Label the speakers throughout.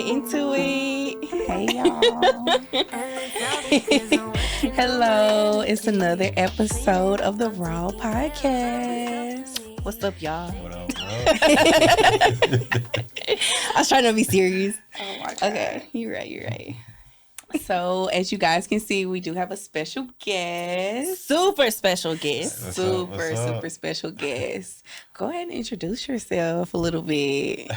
Speaker 1: into it. Hey, y'all. Hello. It's another episode of the Raw Podcast. What's up, y'all?
Speaker 2: What up?
Speaker 1: I was trying to be serious.
Speaker 2: Oh my God.
Speaker 1: Okay, you're right. So, as you guys can see, we do have a special guest.
Speaker 3: Super special guest.
Speaker 2: What's
Speaker 1: Super
Speaker 2: up?
Speaker 1: special guest. Go ahead and introduce yourself a little bit.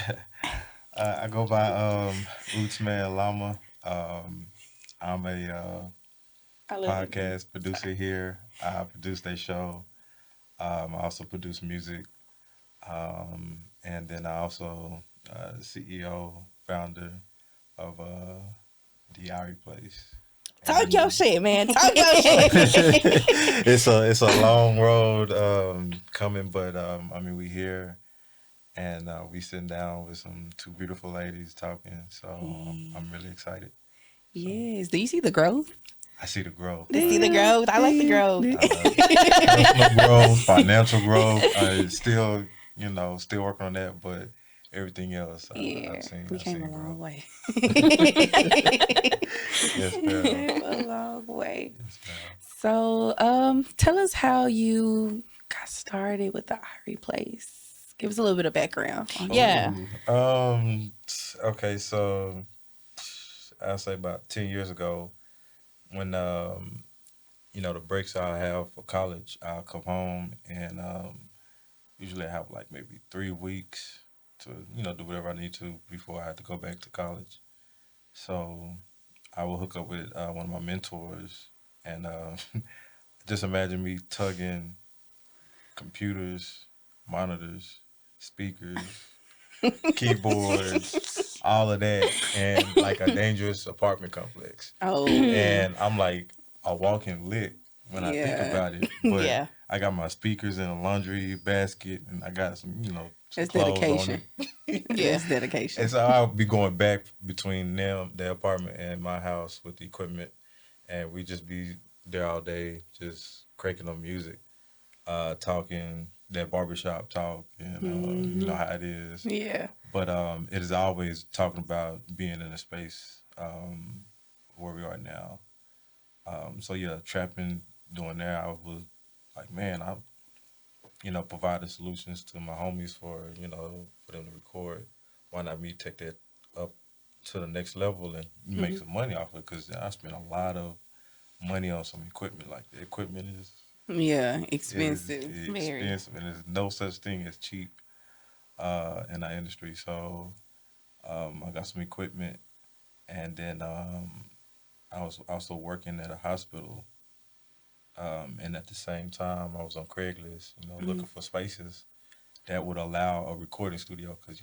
Speaker 2: I go by Rootsman Llama. I'm a podcast producer here. I produce their show. I also produce music. And then I also CEO, founder of the Place.
Speaker 3: Talk your shit, man. Talk your shit.
Speaker 2: It's a long road coming, but we here and we sitting down with two beautiful ladies talking. So I'm really excited.
Speaker 1: Yes. Do you see the growth?
Speaker 2: I see the growth.
Speaker 3: You see the growth? I like the growth.
Speaker 2: Personal growth, financial growth. Still working on that, but everything else, I've seen.
Speaker 1: We came a long way.
Speaker 2: Yes, ma'am.
Speaker 1: A long way.
Speaker 2: Yes, ma'am.
Speaker 1: So, tell us how you got started with the Place. Give us a little bit of background. on it.
Speaker 3: Yeah.
Speaker 2: Okay, so I'll say about 10 years ago, when the breaks I have for college, I'll come home and usually I have like maybe 3 weeks to do whatever I need to before I have to go back to college. So I will hook up with one of my mentors, and just imagine me tugging computers, monitors, speakers, keyboards, all of that, and like a dangerous apartment complex.
Speaker 1: Oh,
Speaker 2: And I'm like a walking lick when I think about it. But
Speaker 3: Yeah.
Speaker 2: I got my speakers in a laundry basket, and I got some some
Speaker 1: that's
Speaker 2: clothes
Speaker 1: dedication.
Speaker 2: on it.
Speaker 1: That's dedication.
Speaker 2: And so I'll be going back between them, their apartment, and my house with the equipment, and we just be there all day, just cranking on music, talking that barbershop talk, and you know how it is.
Speaker 1: Yeah.
Speaker 2: But it is always talking about being in a space where we are now. So yeah, trapping, doing that, I was like, man, I provided solutions to my homies for for them to record. Why not me take that up to the next level and make some money off it? Because I spent a lot of money on some equipment. Like the equipment
Speaker 1: Yeah.
Speaker 2: is
Speaker 1: Expensive.
Speaker 3: Very.
Speaker 2: expensive, and there's no such thing as cheap in our industry. So I got some equipment, and then I was also working at a hospital. And at the same time, I was on Craigslist, looking for spaces that would allow a recording studio, because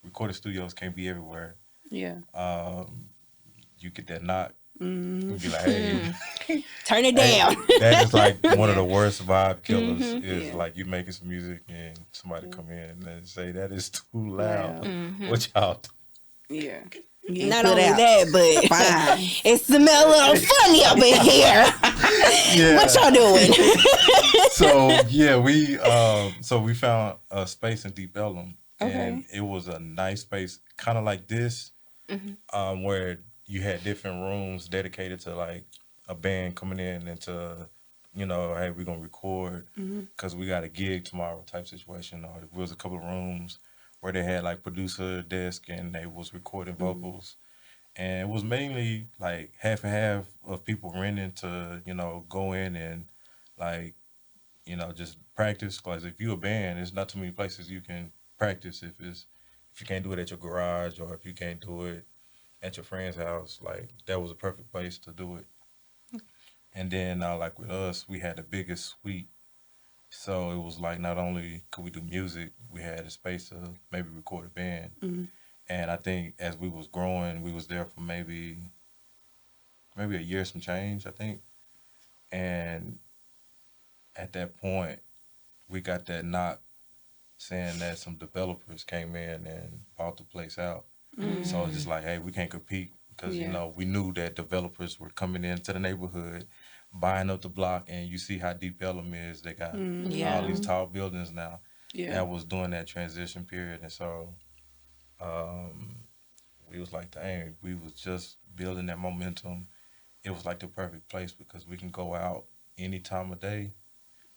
Speaker 2: recording studios can't be everywhere.
Speaker 1: Yeah.
Speaker 2: You get that knock, you be like, hey,
Speaker 3: Turn it
Speaker 2: hey,
Speaker 3: down.
Speaker 2: that is like one of the worst vibe killers. Is
Speaker 1: Yeah.
Speaker 2: like you making some music and somebody come in and say that is too loud.
Speaker 1: Loud.
Speaker 2: What y'all do?
Speaker 1: Yeah.
Speaker 3: Not only that, but
Speaker 1: Fine.
Speaker 3: it smell a little funny up in here.
Speaker 2: Yeah.
Speaker 3: What y'all doing?
Speaker 2: So yeah, we found a space in Deep Ellum, and
Speaker 1: Okay.
Speaker 2: it was a nice space, kind of like this, where you had different rooms dedicated to like a band coming in and to, hey, we're gonna record because we got a gig tomorrow type situation. Or there was a couple of rooms where they had like producer desk and they was recording vocals. And it was mainly like half and half of people renting to, go in and like, just practice. Because if you're a band, there's not too many places you can practice if you can't do it at your garage, or if you can't do it at your friend's house. Like that was a perfect place to do it. And then like with us, we had the biggest suite. So it was like not only could we do music, we had a space to maybe record a band. And I think as we was growing, we was there for maybe a year some change, I think. And at that point, we got that knock saying that some developers came in and bought the place out. So it's just like, hey, we can't compete because
Speaker 1: Yeah.
Speaker 2: we knew that developers were coming into the neighborhood, buying up the block, and you see how deep Ellum is. They got all these tall buildings now.
Speaker 1: Yeah.
Speaker 2: That was during that transition period, and so we was like, dang, we was just building that momentum. It was like the perfect place because we can go out any time of day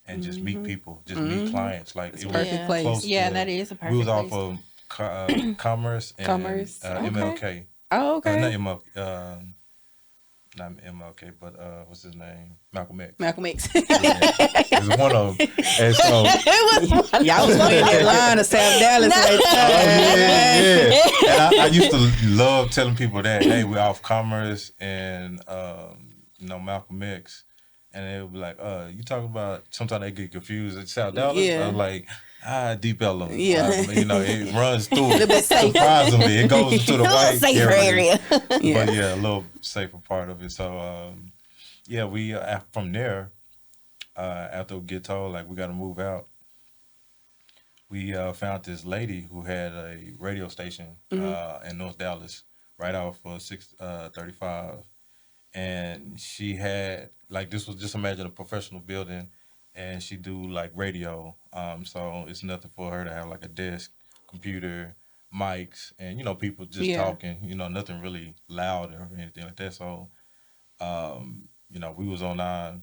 Speaker 2: and just meet people, just meet clients. Like
Speaker 1: It's
Speaker 2: it
Speaker 1: a
Speaker 2: was
Speaker 1: perfect
Speaker 3: Yeah.
Speaker 1: place.
Speaker 2: close
Speaker 3: Yeah,
Speaker 2: to.
Speaker 3: that is a
Speaker 2: We was
Speaker 3: perfect
Speaker 2: off
Speaker 3: place.
Speaker 2: of Commerce and
Speaker 1: Commerce. Okay.
Speaker 2: MLK.
Speaker 1: Oh,
Speaker 2: Not
Speaker 1: okay.
Speaker 2: MLK. Not MLK, but what's his name? Malcolm X.
Speaker 1: Malcolm X.
Speaker 2: Yeah, it's one of them. And so,
Speaker 3: It was one.
Speaker 1: Y'all was running that line of South Dallas right there.
Speaker 2: yeah. And I used to love telling people that, hey, we're off Commerce and Malcolm X, and they would be like, you talking about? Sometimes they get confused. It's South Dallas. I
Speaker 1: Yeah.
Speaker 2: was like, Deep Ellum.
Speaker 1: Yeah.
Speaker 2: It runs through.
Speaker 1: Little bit safer.
Speaker 2: Surprisingly, it goes into the
Speaker 3: A little
Speaker 2: white
Speaker 3: safer area.
Speaker 1: Yeah.
Speaker 2: But yeah, a little safer part of it. So yeah, we from there, after we get told like we got to move out, we found this lady who had a radio station in North Dallas, right off of 635, and she had like this was just imagine a professional building, and she do like radio. So it's nothing for her to have like a desk, computer, mics, and people just
Speaker 1: Yeah.
Speaker 2: talking. Nothing really loud or anything like that. So we was on our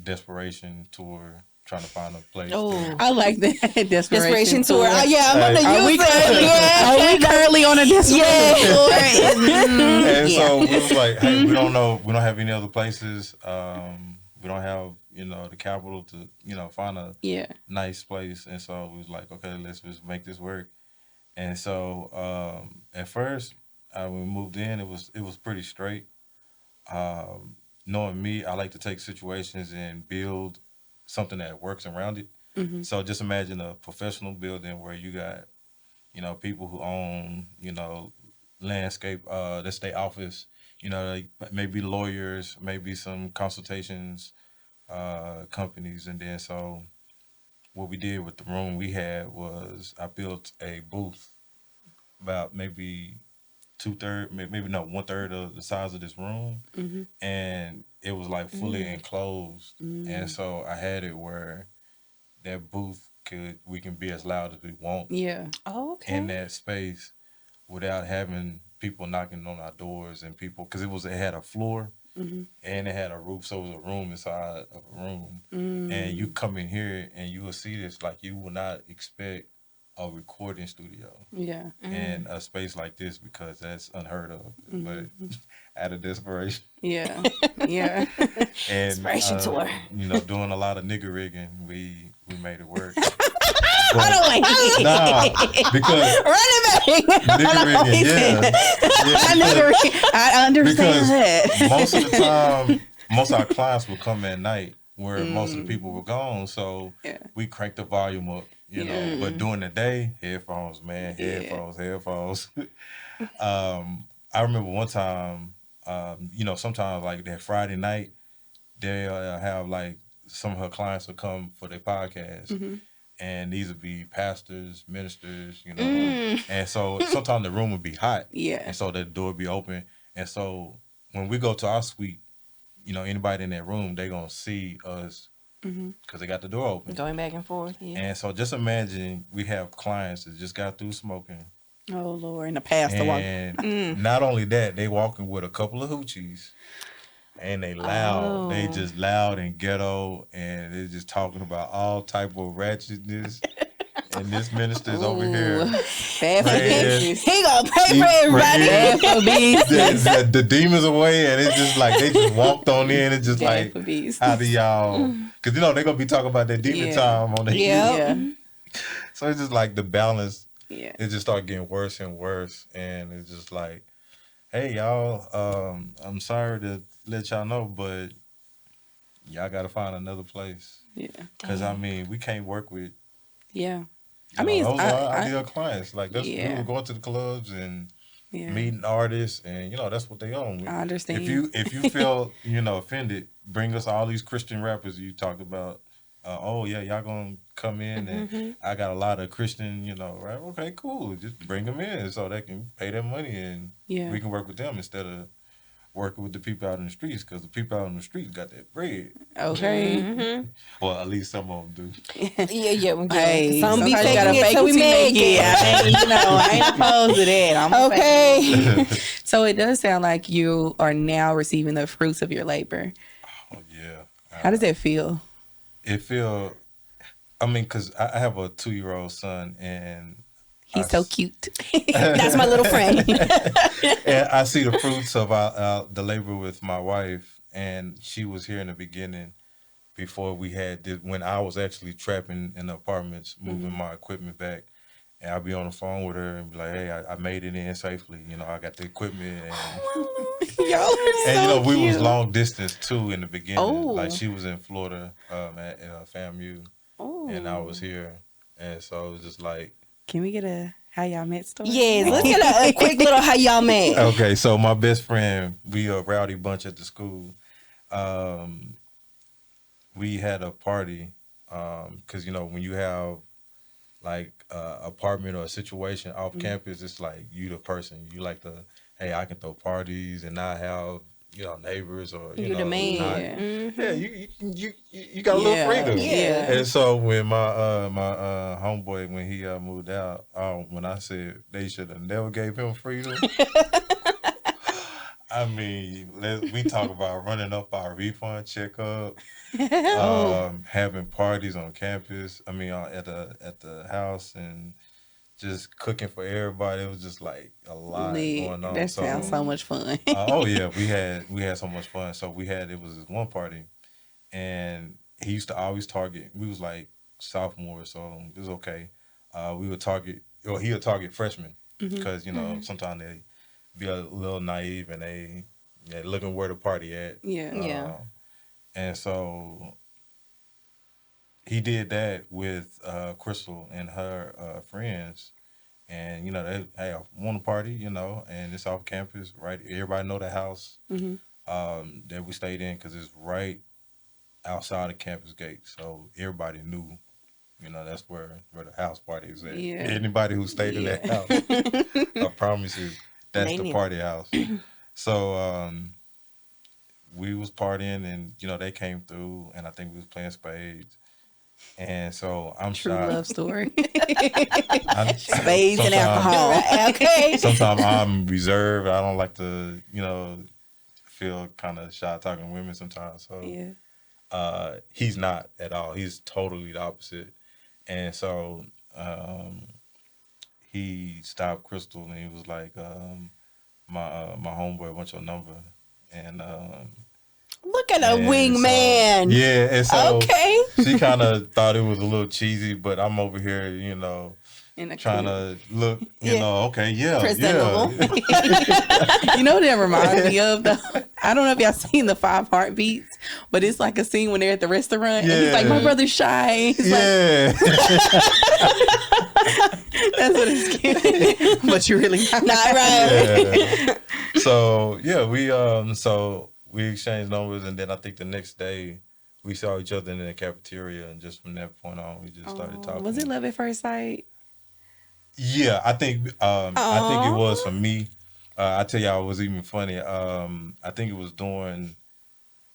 Speaker 2: desperation tour trying to find a place.
Speaker 3: Oh.
Speaker 1: I like that
Speaker 3: Desperation tour. Oh, yeah, I'm
Speaker 2: Hey.
Speaker 3: gonna
Speaker 1: Are we
Speaker 3: use it.
Speaker 1: currently,
Speaker 3: Yeah.
Speaker 1: are we currently on a desperation
Speaker 3: Yeah.
Speaker 1: tour?
Speaker 2: And
Speaker 3: Yeah.
Speaker 2: so we was like, hey, we don't know, we don't have any other places. We don't have, the capital to, find a
Speaker 1: Yeah.
Speaker 2: nice place. And so we was like, okay, let's just make this work. And so at first, when we moved in, it was pretty straight. Knowing me, I like to take situations and build something that works around it.
Speaker 1: Mm-hmm.
Speaker 2: So just imagine a professional building where you got, people who own, landscape, that's their office, like maybe lawyers, maybe some consultations, companies. And then so what we did with the room we had was I built a booth about maybe 2/3, maybe not 1/3 of the size of this room,
Speaker 1: Mm-hmm.
Speaker 2: and it was like fully enclosed. And so I had it where that booth we can be as loud as we want
Speaker 1: Yeah.
Speaker 3: Oh,
Speaker 2: in
Speaker 3: okay.
Speaker 2: that space without having people knocking on our doors and people because it had a floor
Speaker 1: Mm-hmm.
Speaker 2: and it had a roof, so it was a room inside of a room.
Speaker 1: Mm.
Speaker 2: And you come in here and you will see this like you will not expect a recording studio
Speaker 1: Yeah.
Speaker 2: in a space like this because that's unheard of. But out of desperation
Speaker 1: Yeah. Yeah.
Speaker 2: and
Speaker 3: Desperation tour.
Speaker 2: doing a lot of nigger rigging, we made it work.
Speaker 3: I don't like it.
Speaker 2: Nah, because
Speaker 3: Run it back.
Speaker 2: nigger rigging, yeah.
Speaker 1: I understand that.
Speaker 2: Because most of the time, most of our clients would come at night where most of the people were gone. So
Speaker 1: Yeah.
Speaker 2: we cranked the volume up,
Speaker 1: Yeah.
Speaker 2: But during the day, headphones, man,
Speaker 1: Yeah.
Speaker 2: headphones. I remember one time, sometimes like that Friday night, they'll have like some of her clients will come for their podcast.
Speaker 1: Mm-hmm.
Speaker 2: And these would be pastors, ministers, And so sometimes the room would be hot.
Speaker 1: Yeah.
Speaker 2: And so the door would be open. And so when we go to our suite, anybody in that room, they going to see us
Speaker 1: Mm-hmm.
Speaker 2: because they got the door open.
Speaker 3: Going back and forth. Yeah.
Speaker 2: And so just imagine we have clients that just got through smoking.
Speaker 1: Oh Lord, and the pastor walk.
Speaker 2: And not only that, they walking with a couple of hoochies. And they loud.
Speaker 3: Oh.
Speaker 2: They just loud and ghetto. And they're just talking about all type of ratchetness. And this minister's over here.
Speaker 1: Bad for
Speaker 2: Praying.
Speaker 1: business.
Speaker 3: He gonna pray for everybody.
Speaker 1: Bad for business.
Speaker 2: the demons away, and it's just like they just walked on in. It's just
Speaker 1: Bad
Speaker 2: like,
Speaker 1: for business.
Speaker 2: how do y'all? Because they're gonna be talking about that demon
Speaker 1: Yeah.
Speaker 2: time on the
Speaker 3: Yeah.
Speaker 1: Yeah.
Speaker 2: So it's just like the balance.
Speaker 1: Yeah.
Speaker 2: It just started getting worse and worse, and it's just like, hey y'all, I'm sorry to let y'all know, but y'all got to find another place.
Speaker 1: Yeah.
Speaker 2: Because I mean, we can't work with.
Speaker 1: Yeah. I mean,
Speaker 2: those are our
Speaker 1: I-
Speaker 2: ideal clients. Like that's we
Speaker 1: Yeah.
Speaker 2: were going to the clubs and
Speaker 1: yeah.
Speaker 2: meeting artists, and that's what they own.
Speaker 1: I understand.
Speaker 2: If you feel offended, bring us all these Christian rappers you talked about. Oh yeah, y'all gonna come in and I got a lot of Christian, right? Okay, cool. Just bring them in so they can pay their money and
Speaker 1: Yeah.
Speaker 2: we can work with them instead of working with the people out in the streets because the people out in the streets got that bread.
Speaker 1: Okay.
Speaker 2: Well, at least some of them do.
Speaker 3: Yeah.
Speaker 1: Hey,
Speaker 3: Some be
Speaker 1: sometimes you gotta
Speaker 3: faking it
Speaker 1: fake
Speaker 3: till
Speaker 1: it
Speaker 3: we
Speaker 1: till you
Speaker 3: make
Speaker 1: make it.
Speaker 3: it.
Speaker 1: I ain't opposed to that. I'm a fake
Speaker 3: Okay.
Speaker 1: So it does sound like you are now receiving the fruits of your labor.
Speaker 2: Oh yeah.
Speaker 1: How does that feel?
Speaker 2: It feel. I mean, cause I have a 2-year-old son, and
Speaker 1: He's so cute.
Speaker 3: That's my little friend.
Speaker 2: and I see the fruits of the labor with my wife, and she was here in the beginning before we had this, when I was actually trapping in the apartments, moving my equipment back. And I'll be on the phone with her and be like, "Hey, I made it in safely. You know, I got the equipment."
Speaker 1: Y'all are
Speaker 2: And
Speaker 1: so
Speaker 2: you know, we was
Speaker 1: cute.
Speaker 2: long distance too in the beginning.
Speaker 1: Oh.
Speaker 2: Like she was in Florida at FAMU,
Speaker 1: Oh.
Speaker 2: and I was here, and so it was just like.
Speaker 1: Can we get a how y'all met story?
Speaker 3: Yes, let's get a quick little how y'all met.
Speaker 2: Okay, so my best friend, we a rowdy bunch at the school. We had a party because you know when you have like apartment or a situation off campus, it's like you the person you like to. Hey, I can throw parties and not have neighbors or
Speaker 3: You
Speaker 2: know
Speaker 3: the man.
Speaker 2: not-
Speaker 1: Yeah.
Speaker 2: Yeah, you got a little freedom.
Speaker 1: Yeah.
Speaker 2: And so when my homeboy when he moved out, when I said they should have never gave him freedom. I mean, we talk about running up our refund checkup, having parties on campus. I mean, at the house and just cooking for everybody. It was just like a lot going on.
Speaker 1: That
Speaker 2: So,
Speaker 1: sounds so much fun.
Speaker 2: oh yeah, we had so much fun. So it was this one party, and he used to always target. We was like sophomores, so it was okay. We would target, or he would target freshmen because sometimes they be a little naive and they looking where the party at.
Speaker 1: Yeah.
Speaker 3: Yeah.
Speaker 2: And so he did that with Crystal and her friends. And they hey, I want to party, and it's off campus, right? Everybody know the house that we stayed in because it's right outside the campus gate, so everybody knew, that's where the house party is at.
Speaker 1: Yeah.
Speaker 2: Anybody who stayed in that house, I promise you, that's
Speaker 3: They
Speaker 2: the
Speaker 3: knew.
Speaker 2: party house. So we was partying, and they came through, and I think we was playing spades. And so I'm
Speaker 1: True
Speaker 2: shy.
Speaker 1: love story.
Speaker 3: Spades and
Speaker 2: Sometimes-
Speaker 3: alcohol. Okay.
Speaker 2: Sometimes I'm reserved. I don't like to, feel kind of shy talking to women sometimes. So
Speaker 1: Yeah.
Speaker 2: he's not at all. He's totally the opposite. And so he stopped Crystal and he was like, my homeboy wants your number. And
Speaker 3: Look at a
Speaker 2: and
Speaker 3: wingman.
Speaker 2: So, yeah, and so
Speaker 3: Okay.
Speaker 2: she kind of thought it was a little cheesy, but I'm over here,
Speaker 1: In a
Speaker 2: trying to look, okay, yeah,
Speaker 3: Presentable.
Speaker 2: yeah.
Speaker 1: You know what that reminds me of though? I don't know if y'all seen the 5 Heartbeats, but it's like a scene when they're at the restaurant and he's like,
Speaker 2: Yeah.
Speaker 1: my brother's shy. He's like,
Speaker 2: Yeah.
Speaker 1: that's what it's giving. But you really not.
Speaker 3: Not right.
Speaker 2: Yeah. So yeah, we exchanged numbers, and then I think the next day we saw each other in the cafeteria, and just from that point on, we just started talking.
Speaker 1: Was it love at first sight?
Speaker 2: Yeah, I think it was for me. I tell y'all, it was even funny. I think it was during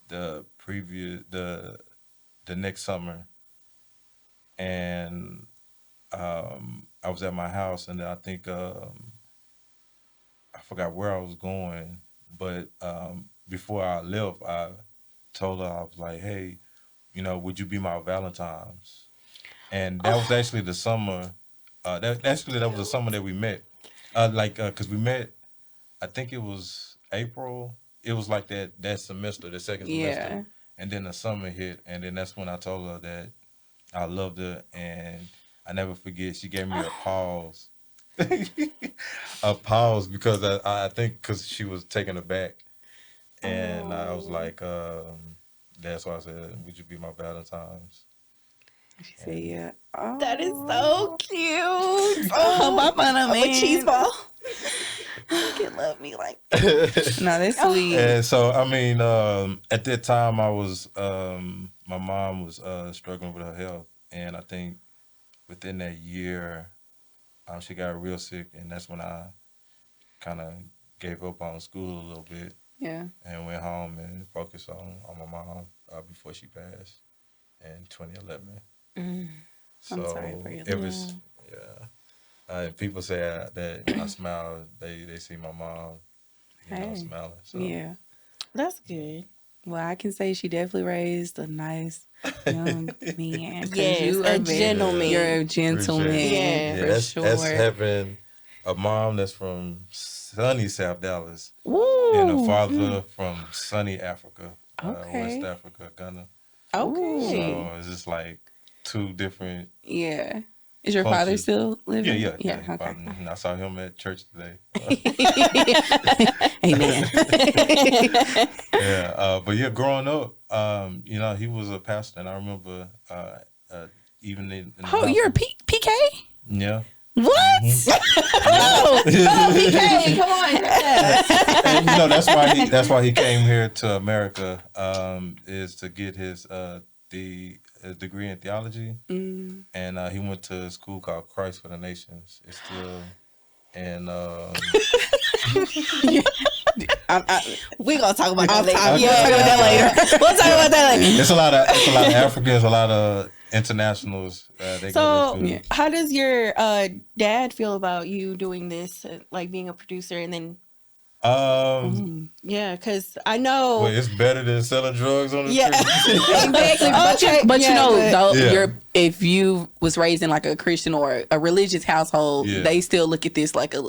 Speaker 2: the next summer, and I was at my house, and then I think I forgot where I was going, but before I left, I told her, I was like, "Hey, would you be my Valentines?" And that was actually the summer. That was the summer that we met. Cause we met. I think it was April. It was like that semester, the second semester,
Speaker 1: Yeah.
Speaker 2: and then the summer hit, and then that's when I told her that I loved her, and I never forget. She gave me a pause, a pause because I think because she was taken aback, and I was like, that's why I said, "Would you be my Valentines?"
Speaker 1: She said, yeah. Oh,
Speaker 3: That is so cute.
Speaker 1: Oh, my man,
Speaker 3: I'm a cheese ball.
Speaker 1: You can love me like that. No, that's sweet.
Speaker 2: And so, I mean, at that time, I was, my mom was struggling with her health. And I think within that year, she got real sick. And that's when I kind of gave up on school a little bit.
Speaker 1: Yeah.
Speaker 2: and went home and focused on my mom before she passed in 2011.
Speaker 3: Mm.
Speaker 1: I'm sorry for
Speaker 2: So
Speaker 1: your
Speaker 2: ever,
Speaker 1: loss.
Speaker 2: yeah. People say that when I smile, they see my mom,
Speaker 1: Hey.
Speaker 2: smiling. So
Speaker 1: Yeah.
Speaker 3: That's good.
Speaker 1: Well, I can say she definitely raised a nice young man because
Speaker 3: Yes,
Speaker 1: you
Speaker 3: a
Speaker 1: are
Speaker 3: gentleman.
Speaker 1: you're a
Speaker 2: appreciate it.
Speaker 1: gentleman
Speaker 3: Yeah.
Speaker 2: Yeah,
Speaker 1: for
Speaker 2: that's
Speaker 1: sure.
Speaker 2: having a mom that's from sunny South Dallas and a
Speaker 1: Woo.
Speaker 2: father from sunny Africa, West
Speaker 1: Okay.
Speaker 2: Africa, Ghana.
Speaker 3: Okay.
Speaker 1: Ooh.
Speaker 2: So it's just like two different
Speaker 1: Yeah. Is your father
Speaker 2: cultures.
Speaker 1: still
Speaker 2: Yeah,
Speaker 1: living?
Speaker 2: yeah.
Speaker 1: Yeah.
Speaker 2: His
Speaker 1: Okay.
Speaker 2: father. I saw him at church today.
Speaker 1: Amen.
Speaker 2: Yeah, but yeah, growing up, he was a pastor, and I remember even in the
Speaker 1: Oh,
Speaker 2: house.
Speaker 1: you're a PK?
Speaker 2: Yeah.
Speaker 1: What?
Speaker 3: Oh, PK, come on.
Speaker 2: And that's why he came here to America, is to get his degree in theology,
Speaker 1: Mm.
Speaker 2: and he went to a school called Christ for the Nations. It's still, and
Speaker 3: We're gonna talk about that later.
Speaker 1: We'll talk about that later.
Speaker 3: We'll talk about that later.
Speaker 2: it's a lot of Africans, a lot of internationals. They go to
Speaker 3: So,
Speaker 2: school.
Speaker 1: Yeah.
Speaker 3: how does your dad feel about you doing this, like being a producer, and then
Speaker 1: Mm.
Speaker 3: yeah, because I know,
Speaker 2: Well, it's better than selling drugs on the
Speaker 3: yeah,
Speaker 2: street.
Speaker 3: exactly. Okay,
Speaker 1: But you
Speaker 3: yeah,
Speaker 1: know,
Speaker 3: but-
Speaker 1: though,
Speaker 2: Yeah.
Speaker 1: if you was raised in like a Christian or a religious household,
Speaker 2: Yeah.
Speaker 1: they still look at this like a.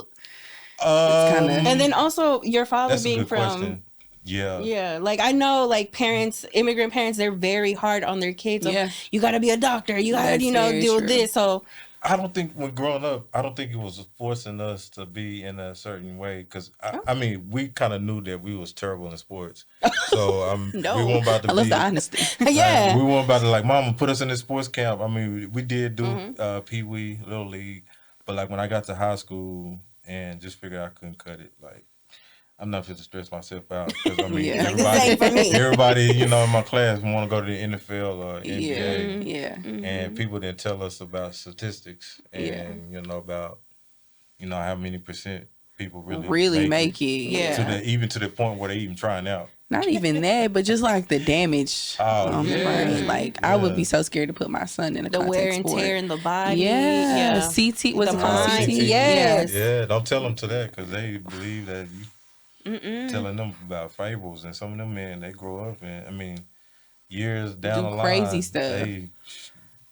Speaker 1: kinda-
Speaker 3: and then also your father
Speaker 2: that's a
Speaker 3: being
Speaker 2: good
Speaker 3: from.
Speaker 2: question. Yeah.
Speaker 3: Yeah, like I know, like parents, immigrant parents, they're very hard on their kids. Of,
Speaker 1: Yeah.
Speaker 3: you got to be a doctor. You got to,
Speaker 1: That's very
Speaker 3: do
Speaker 1: true.
Speaker 3: this. So
Speaker 2: I don't think when growing up, I don't think it was forcing us to be in a certain way. Because I mean, we kind of knew that we was terrible in sports, so
Speaker 3: No.
Speaker 2: we weren't about to
Speaker 1: I love
Speaker 2: be.
Speaker 1: the honesty.
Speaker 3: yeah,
Speaker 2: We weren't about to like, Mama, put us in this sports camp. I mean, we did do
Speaker 3: Mm-hmm.
Speaker 2: Pee Wee, Little League, but like when I got to high school and just figured I couldn't cut it, like I'm not fit to stress myself out because I mean,
Speaker 1: Yeah.
Speaker 3: Like, this ain't for me.
Speaker 2: everybody, in my class want to go to the NFL or
Speaker 1: Yeah.
Speaker 2: NBA,
Speaker 1: Yeah.
Speaker 3: Mm-hmm.
Speaker 2: and people didn't tell us about statistics
Speaker 1: Yeah.
Speaker 2: and about how many percent people
Speaker 1: Really make it.
Speaker 3: Yeah.
Speaker 1: Yeah.
Speaker 2: even to the point where they even trying out.
Speaker 1: Not even that, but just like the damage
Speaker 2: Oh,
Speaker 1: on the
Speaker 2: yeah.
Speaker 1: brain. Like I would be
Speaker 2: Yeah.
Speaker 1: so scared to put my son in a
Speaker 3: the
Speaker 1: contact
Speaker 3: wear and
Speaker 1: sport.
Speaker 3: tear in the body.
Speaker 1: Yeah. CT was
Speaker 3: The
Speaker 1: it called
Speaker 3: mind,
Speaker 1: CT?
Speaker 3: yes.
Speaker 2: Yeah, don't tell them to that because they believe that you
Speaker 3: Mm-mm.
Speaker 2: telling them about fables, and some of them men they grow up and I mean years down
Speaker 1: Do
Speaker 2: the line
Speaker 1: crazy stuff.
Speaker 2: they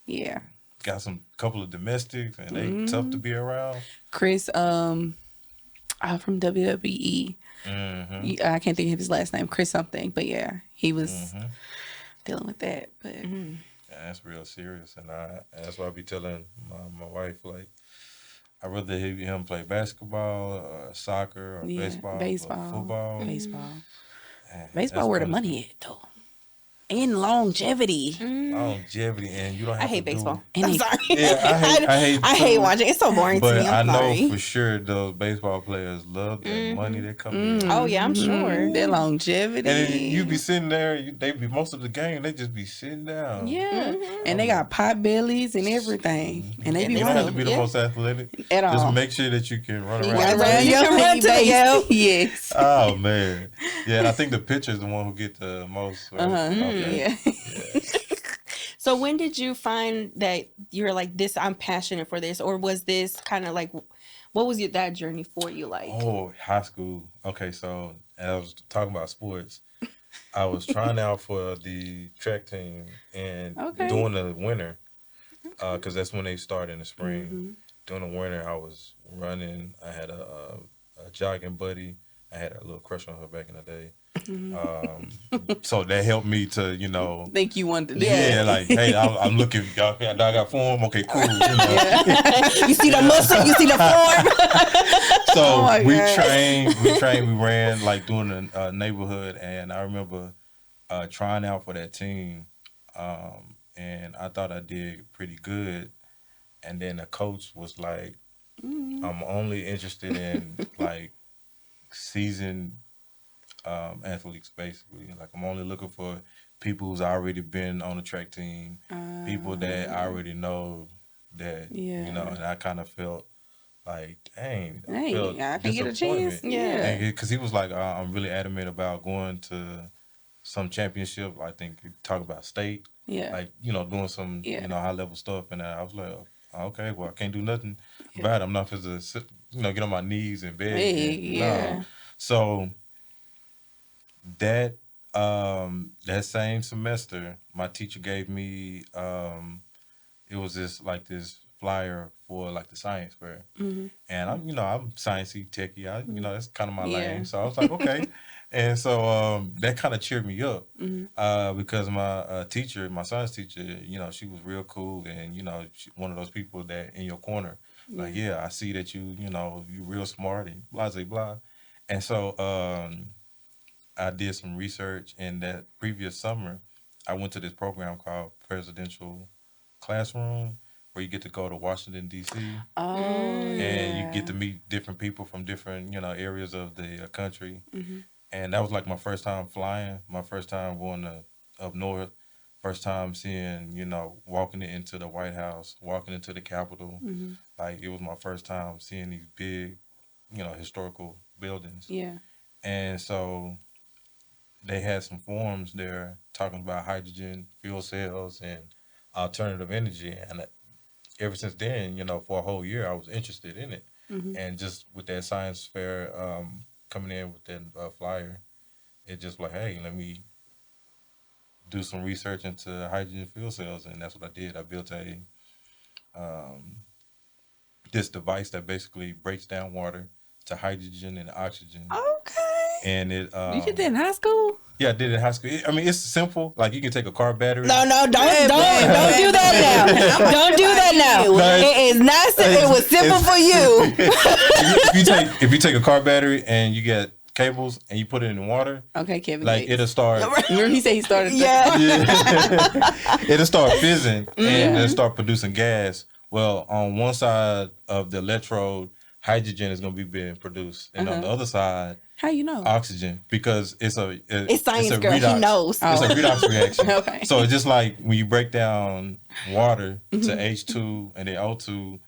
Speaker 1: Yeah.
Speaker 2: got some couple of domestics and they tough to be around.
Speaker 1: Chris, from WWE.
Speaker 2: Mm-hmm.
Speaker 1: I can't think of his last name, Chris something, but yeah, he was dealing with that. But
Speaker 2: Yeah, that's real serious, and that's why I be telling my wife like I'd rather hear him play basketball, or soccer, or
Speaker 1: yeah,
Speaker 2: baseball,
Speaker 1: baseball,
Speaker 2: or football.
Speaker 1: baseball,
Speaker 2: Man,
Speaker 1: baseball,
Speaker 2: that's
Speaker 1: where the
Speaker 2: punishment.
Speaker 1: money at though, and longevity.
Speaker 2: Longevity, and you don't have
Speaker 3: I hate
Speaker 2: to
Speaker 3: baseball.
Speaker 1: And
Speaker 3: I'm
Speaker 1: they-
Speaker 3: sorry.
Speaker 2: Yeah, I hate too.
Speaker 3: watching. It's so boring to
Speaker 2: But
Speaker 3: me.
Speaker 2: I
Speaker 3: I'm
Speaker 2: know
Speaker 3: sorry.
Speaker 2: for sure those baseball players love that money that come in.
Speaker 3: Oh yeah, I'm sure.
Speaker 1: Their longevity.
Speaker 2: And then you be sitting there, they be most of the game, they just be sitting down.
Speaker 1: Yeah, and they got pot bellies and everything, and they
Speaker 3: And
Speaker 1: be
Speaker 2: You don't have to
Speaker 1: running
Speaker 2: be the
Speaker 3: Yeah.
Speaker 2: most athletic.
Speaker 1: at all.
Speaker 2: Just make sure that you can run
Speaker 3: You
Speaker 2: around.
Speaker 3: gotta
Speaker 1: Right around
Speaker 3: You
Speaker 1: your
Speaker 3: can run to,
Speaker 1: base.
Speaker 3: yo.
Speaker 1: Yes.
Speaker 2: Oh man, yeah. And I think the pitcher is the one who get the most. Right? Okay.
Speaker 1: Yeah.
Speaker 3: So when did you find that you're like this? I'm passionate for this, or was this kind of like, what was that journey for you like?
Speaker 2: Oh, high school. Okay, so and I was talking about sports. I was trying out for the track team and
Speaker 1: Okay.
Speaker 2: during the winter, because that's when they start in the spring. During the winter, I was running. I had a jogging buddy. I had a little crush on her back in the day. So that helped me to,
Speaker 1: Think you wanted to do
Speaker 2: yeah,
Speaker 1: that.
Speaker 2: like, hey, I'm looking. Y'all got form? Okay, cool.
Speaker 3: You see the muscle, you see the form.
Speaker 2: So
Speaker 1: Oh my
Speaker 2: we
Speaker 1: God.
Speaker 2: we ran like doing a neighborhood, and I remember trying out for that team, and I thought I did pretty good. And then the coach was like, "I'm only interested in like seasoned athletes, basically. Like I'm only looking for people who's already been on the track team, people that I already know that
Speaker 1: Yeah.
Speaker 2: And I kind of felt like, dang, I
Speaker 1: Hey,
Speaker 2: felt
Speaker 1: I can get a chance.
Speaker 2: disappointment.
Speaker 3: Yeah.
Speaker 2: Because he was like, I'm really adamant about going to some championship. I think he talk about state,
Speaker 1: Yeah.
Speaker 2: like doing some
Speaker 1: Yeah.
Speaker 2: high level stuff. And I was like, okay, well, I can't do nothing
Speaker 1: Yeah.
Speaker 2: about it. I'm not supposed to sit, get on my knees and beg.
Speaker 1: Hey,
Speaker 2: And,
Speaker 1: yeah.
Speaker 2: no. So that that same semester, my teacher gave me it was this flyer for like the science fair.
Speaker 1: Mm-hmm.
Speaker 2: And I'm sciencey, techie. That's kind of my
Speaker 1: Yeah.
Speaker 2: lane. So I was like, okay. And so that kind of cheered me up because my teacher, my science teacher, she was real cool, and one of those people that in your corner, like, yeah, I see that you real smart and blah blah blah. And so I did some research, and that previous summer, I went to this program called Presidential Classroom, where you get to go to Washington D.C.
Speaker 1: Oh,
Speaker 2: and you
Speaker 1: yeah.
Speaker 2: get to meet different people from different areas of the country.
Speaker 1: Mm-hmm.
Speaker 2: And that was like my first time flying, my first time going up north, first time seeing walking into the White House, walking into the Capitol.
Speaker 1: Mm-hmm.
Speaker 2: Like, it was my first time seeing these big historical buildings.
Speaker 1: Yeah.
Speaker 2: And so they had some forums there talking about hydrogen fuel cells and alternative energy. And ever since then, for a whole year, I was interested in it.
Speaker 1: Mm-hmm.
Speaker 2: And just with that science fair coming in with that flyer, it just like, hey, let me do some research into hydrogen fuel cells. And that's what I did. I built um, this device that basically breaks down water to hydrogen and oxygen.
Speaker 3: Okay.
Speaker 2: And it
Speaker 1: You did that in high school?
Speaker 2: yeah, I did it in high school. I mean, it's simple. Like, you can take a car battery.
Speaker 3: No, don't do that now.
Speaker 1: I'm
Speaker 3: Don't do that now.
Speaker 2: No,
Speaker 3: It is not. It was simple for you.
Speaker 2: if you take a car battery and you get cables and you put it in water,
Speaker 1: Okay, Kevin
Speaker 2: like,
Speaker 1: Gates.
Speaker 2: it'll start.
Speaker 1: Remember he said he started.
Speaker 3: Yeah.
Speaker 2: It'll start fizzing and
Speaker 1: Yeah.
Speaker 2: it'll start producing gas. Well, on one side of the electrode, hydrogen is going to be being produced, and on the other side,
Speaker 1: How you know?
Speaker 2: oxygen, because it's
Speaker 3: Science,
Speaker 2: a
Speaker 3: girl. He
Speaker 2: redox.
Speaker 3: knows.
Speaker 2: It's a redox reaction.
Speaker 1: Okay.
Speaker 2: So it's just like when you break down water to H2 and then O2,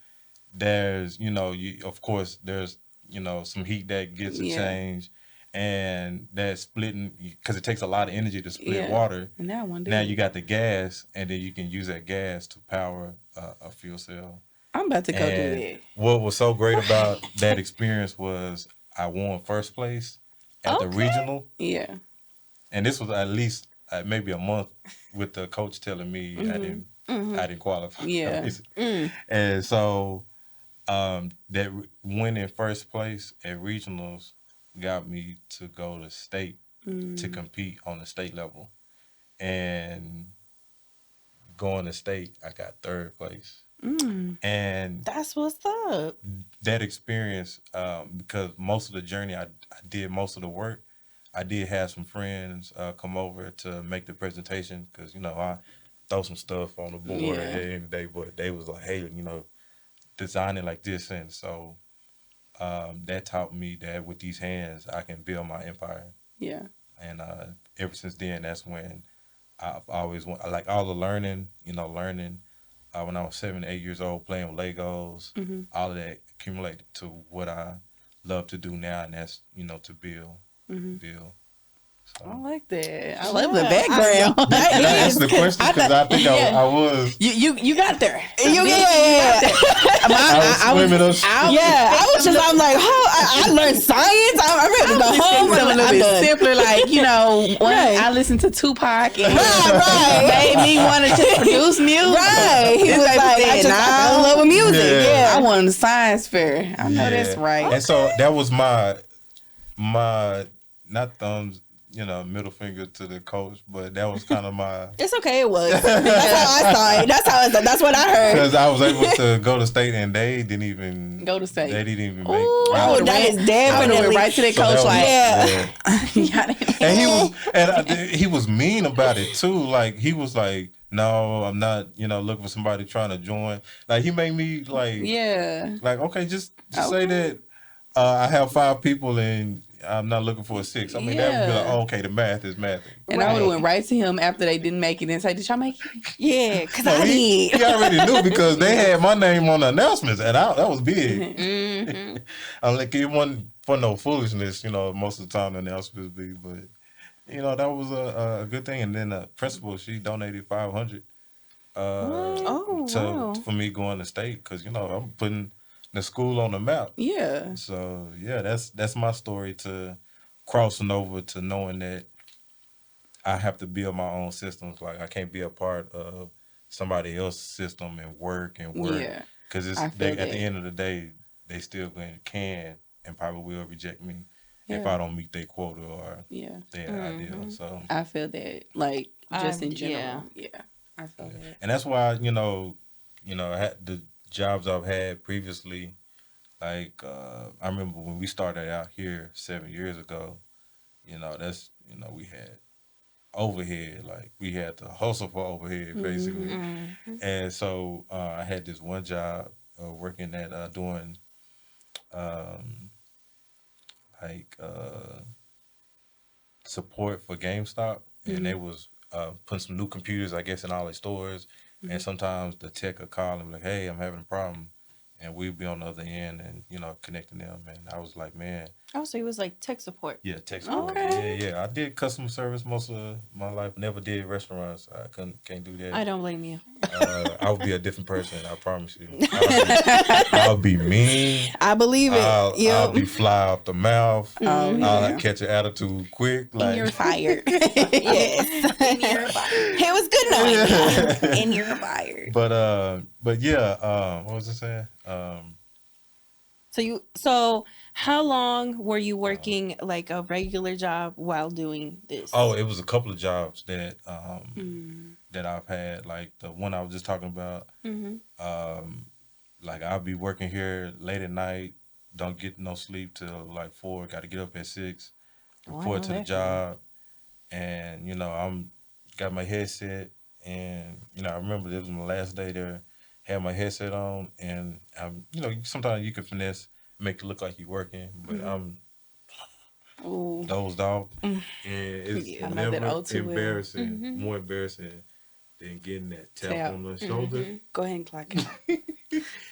Speaker 2: there's of course there's some heat that gets
Speaker 1: Yeah.
Speaker 2: exchanged, and that's splitting because it takes a lot of energy to split
Speaker 1: Yeah.
Speaker 2: water.
Speaker 1: And now one day.
Speaker 2: Now you got the gas, and then you can use that gas to power a fuel cell.
Speaker 1: I'm about to go do
Speaker 2: And
Speaker 1: that.
Speaker 2: what was so great about that experience was I won first place at the
Speaker 3: Okay.
Speaker 2: regional,
Speaker 1: Yeah.
Speaker 2: and this was at least maybe a month with the coach telling me I didn't qualify.
Speaker 1: Yeah.
Speaker 2: And so that winning first place at regionals got me to go to state to compete on the state level, and going to state, I got third place. And
Speaker 3: That's what's up.
Speaker 2: that experience, because most of the journey I did most of the work. I did have some friends come over to make the presentation because I throw some stuff on the board
Speaker 1: Yeah.
Speaker 2: at the end of the day, but they was like, hey, design it like this, and so that taught me that with these hands I can build my empire.
Speaker 1: Yeah.
Speaker 2: And ever since then, that's when I've always like all the learning, learning. When I was 7, 8 years old, playing with Legos, all of that accumulated to what I love to do now, and that's to build.
Speaker 1: I
Speaker 2: So
Speaker 1: like that. I love the background.
Speaker 2: did I answer the question? Because I think I was.
Speaker 1: You got there.
Speaker 3: Yeah.
Speaker 2: I was swimming up.
Speaker 3: I'm like, I learned science. I'm ready to go home.
Speaker 1: Something a little
Speaker 3: I'm
Speaker 1: bit
Speaker 3: done.
Speaker 1: simpler, like when
Speaker 3: Right.
Speaker 1: I listened to Tupac and
Speaker 3: Right.
Speaker 1: made me want to just produce music.
Speaker 3: Right. He
Speaker 1: This
Speaker 3: was
Speaker 1: baby
Speaker 3: like,
Speaker 1: said,
Speaker 3: I fell in
Speaker 1: "No."
Speaker 3: love with music.
Speaker 2: Yeah.
Speaker 3: Yeah.
Speaker 1: I won the science fair. I know that's
Speaker 2: Yeah.
Speaker 1: right.
Speaker 2: And so that was my not thumbs, middle finger to the coach, but that was kind of my.
Speaker 3: It's okay. It was. That's how I saw it. That's what I heard.
Speaker 2: Because I was able to go to state, and they didn't even
Speaker 1: Go to state.
Speaker 2: They didn't even make.
Speaker 1: Ooh,
Speaker 3: Oh, that is
Speaker 1: I would have
Speaker 3: definitely
Speaker 1: went right to that
Speaker 2: So
Speaker 1: coach
Speaker 2: that was-
Speaker 1: like,
Speaker 3: Yeah.
Speaker 2: And he was mean about it too. Like, he was like, "No, I'm not. Looking for somebody trying to join." Like, he made me like,
Speaker 1: yeah.
Speaker 2: like, okay, just
Speaker 1: Okay.
Speaker 2: say that I have 5 people, and I'm not looking for a 6. I mean, that would be like,
Speaker 1: Yeah.
Speaker 2: oh, okay, the math is math.
Speaker 1: And I would have
Speaker 3: Right.
Speaker 1: went right to him after they didn't make it and say, "Did y'all make it?"
Speaker 3: Yeah, because
Speaker 2: No,
Speaker 3: I
Speaker 2: he
Speaker 3: did.
Speaker 2: already knew because they had my name on the announcements, and that was big.
Speaker 3: Mm-hmm.
Speaker 2: I'm like, it wasn't for no foolishness, most of the time the announcements be, but, that was a good thing. And then the principal, she donated $500
Speaker 3: Oh, wow.
Speaker 2: for me going to state because, I'm putting the school on the map.
Speaker 1: Yeah.
Speaker 2: So, yeah, that's my story to crossing over to knowing that I have to build my own systems. Like I can't be a part of somebody else's system and work
Speaker 1: Yeah.
Speaker 2: because
Speaker 1: I feel
Speaker 2: at the
Speaker 1: that.
Speaker 2: end of the day they still can and probably will reject me if
Speaker 1: Yeah.
Speaker 2: I don't meet their quota or
Speaker 1: Yeah.
Speaker 2: their ideal. So
Speaker 1: I feel that. Like just in general.
Speaker 3: Yeah.
Speaker 1: Yeah. I feel that.
Speaker 2: and that's why I had the jobs I've had previously. Like I remember when we started out here 7 years ago. That's we had overhead. Like we had to hustle for overhead basically.
Speaker 3: Mm-hmm.
Speaker 2: And so I had this one job working at doing um, like support for GameStop, and they was putting some new computers, I guess, in all their stores. And sometimes the tech would call and be like, "Hey, I'm having a problem," and we'd be on the other end and connecting them. And I was like, "Man,
Speaker 3: Oh, so it was like tech support.
Speaker 2: yeah, tech support.
Speaker 1: Okay.
Speaker 2: Yeah. I did customer service most of my life. Never did restaurants. I can't do that.
Speaker 3: I don't blame you.
Speaker 2: I would be a different person. I promise you. I'll be mean.
Speaker 3: I believe it.
Speaker 2: I'll
Speaker 3: Yep.
Speaker 2: be fly off the mouth.
Speaker 1: Oh,
Speaker 2: I'll
Speaker 1: yeah.
Speaker 2: catch an attitude quick.
Speaker 1: And you're
Speaker 2: Like
Speaker 1: fired.
Speaker 3: Yes.
Speaker 1: And you're fired.
Speaker 3: It was good knowing you.
Speaker 1: And you're fired.
Speaker 2: but yeah. What was I saying?
Speaker 3: So how long were you working like a regular job while doing this?
Speaker 2: Oh, it was a couple of jobs that
Speaker 1: Mm.
Speaker 2: that I've had. Like the one I was just talking about.
Speaker 3: Mm-hmm.
Speaker 2: Like I'll be working here late at night. Don't get no sleep till like 4. Got to get up at 6.
Speaker 3: Oh, I
Speaker 2: Report
Speaker 3: know
Speaker 2: to the
Speaker 3: that
Speaker 2: job, and I'm got my headset, and I remember this was my last day there. Had my headset on, and sometimes you can finesse, make it look like you're working, but I'm
Speaker 1: Ooh.
Speaker 2: dozed off, and it's
Speaker 1: Yeah, I know that
Speaker 2: never
Speaker 1: all too well.
Speaker 2: embarrassing, more embarrassing than getting that tap on the shoulder.
Speaker 1: Go ahead and clock out.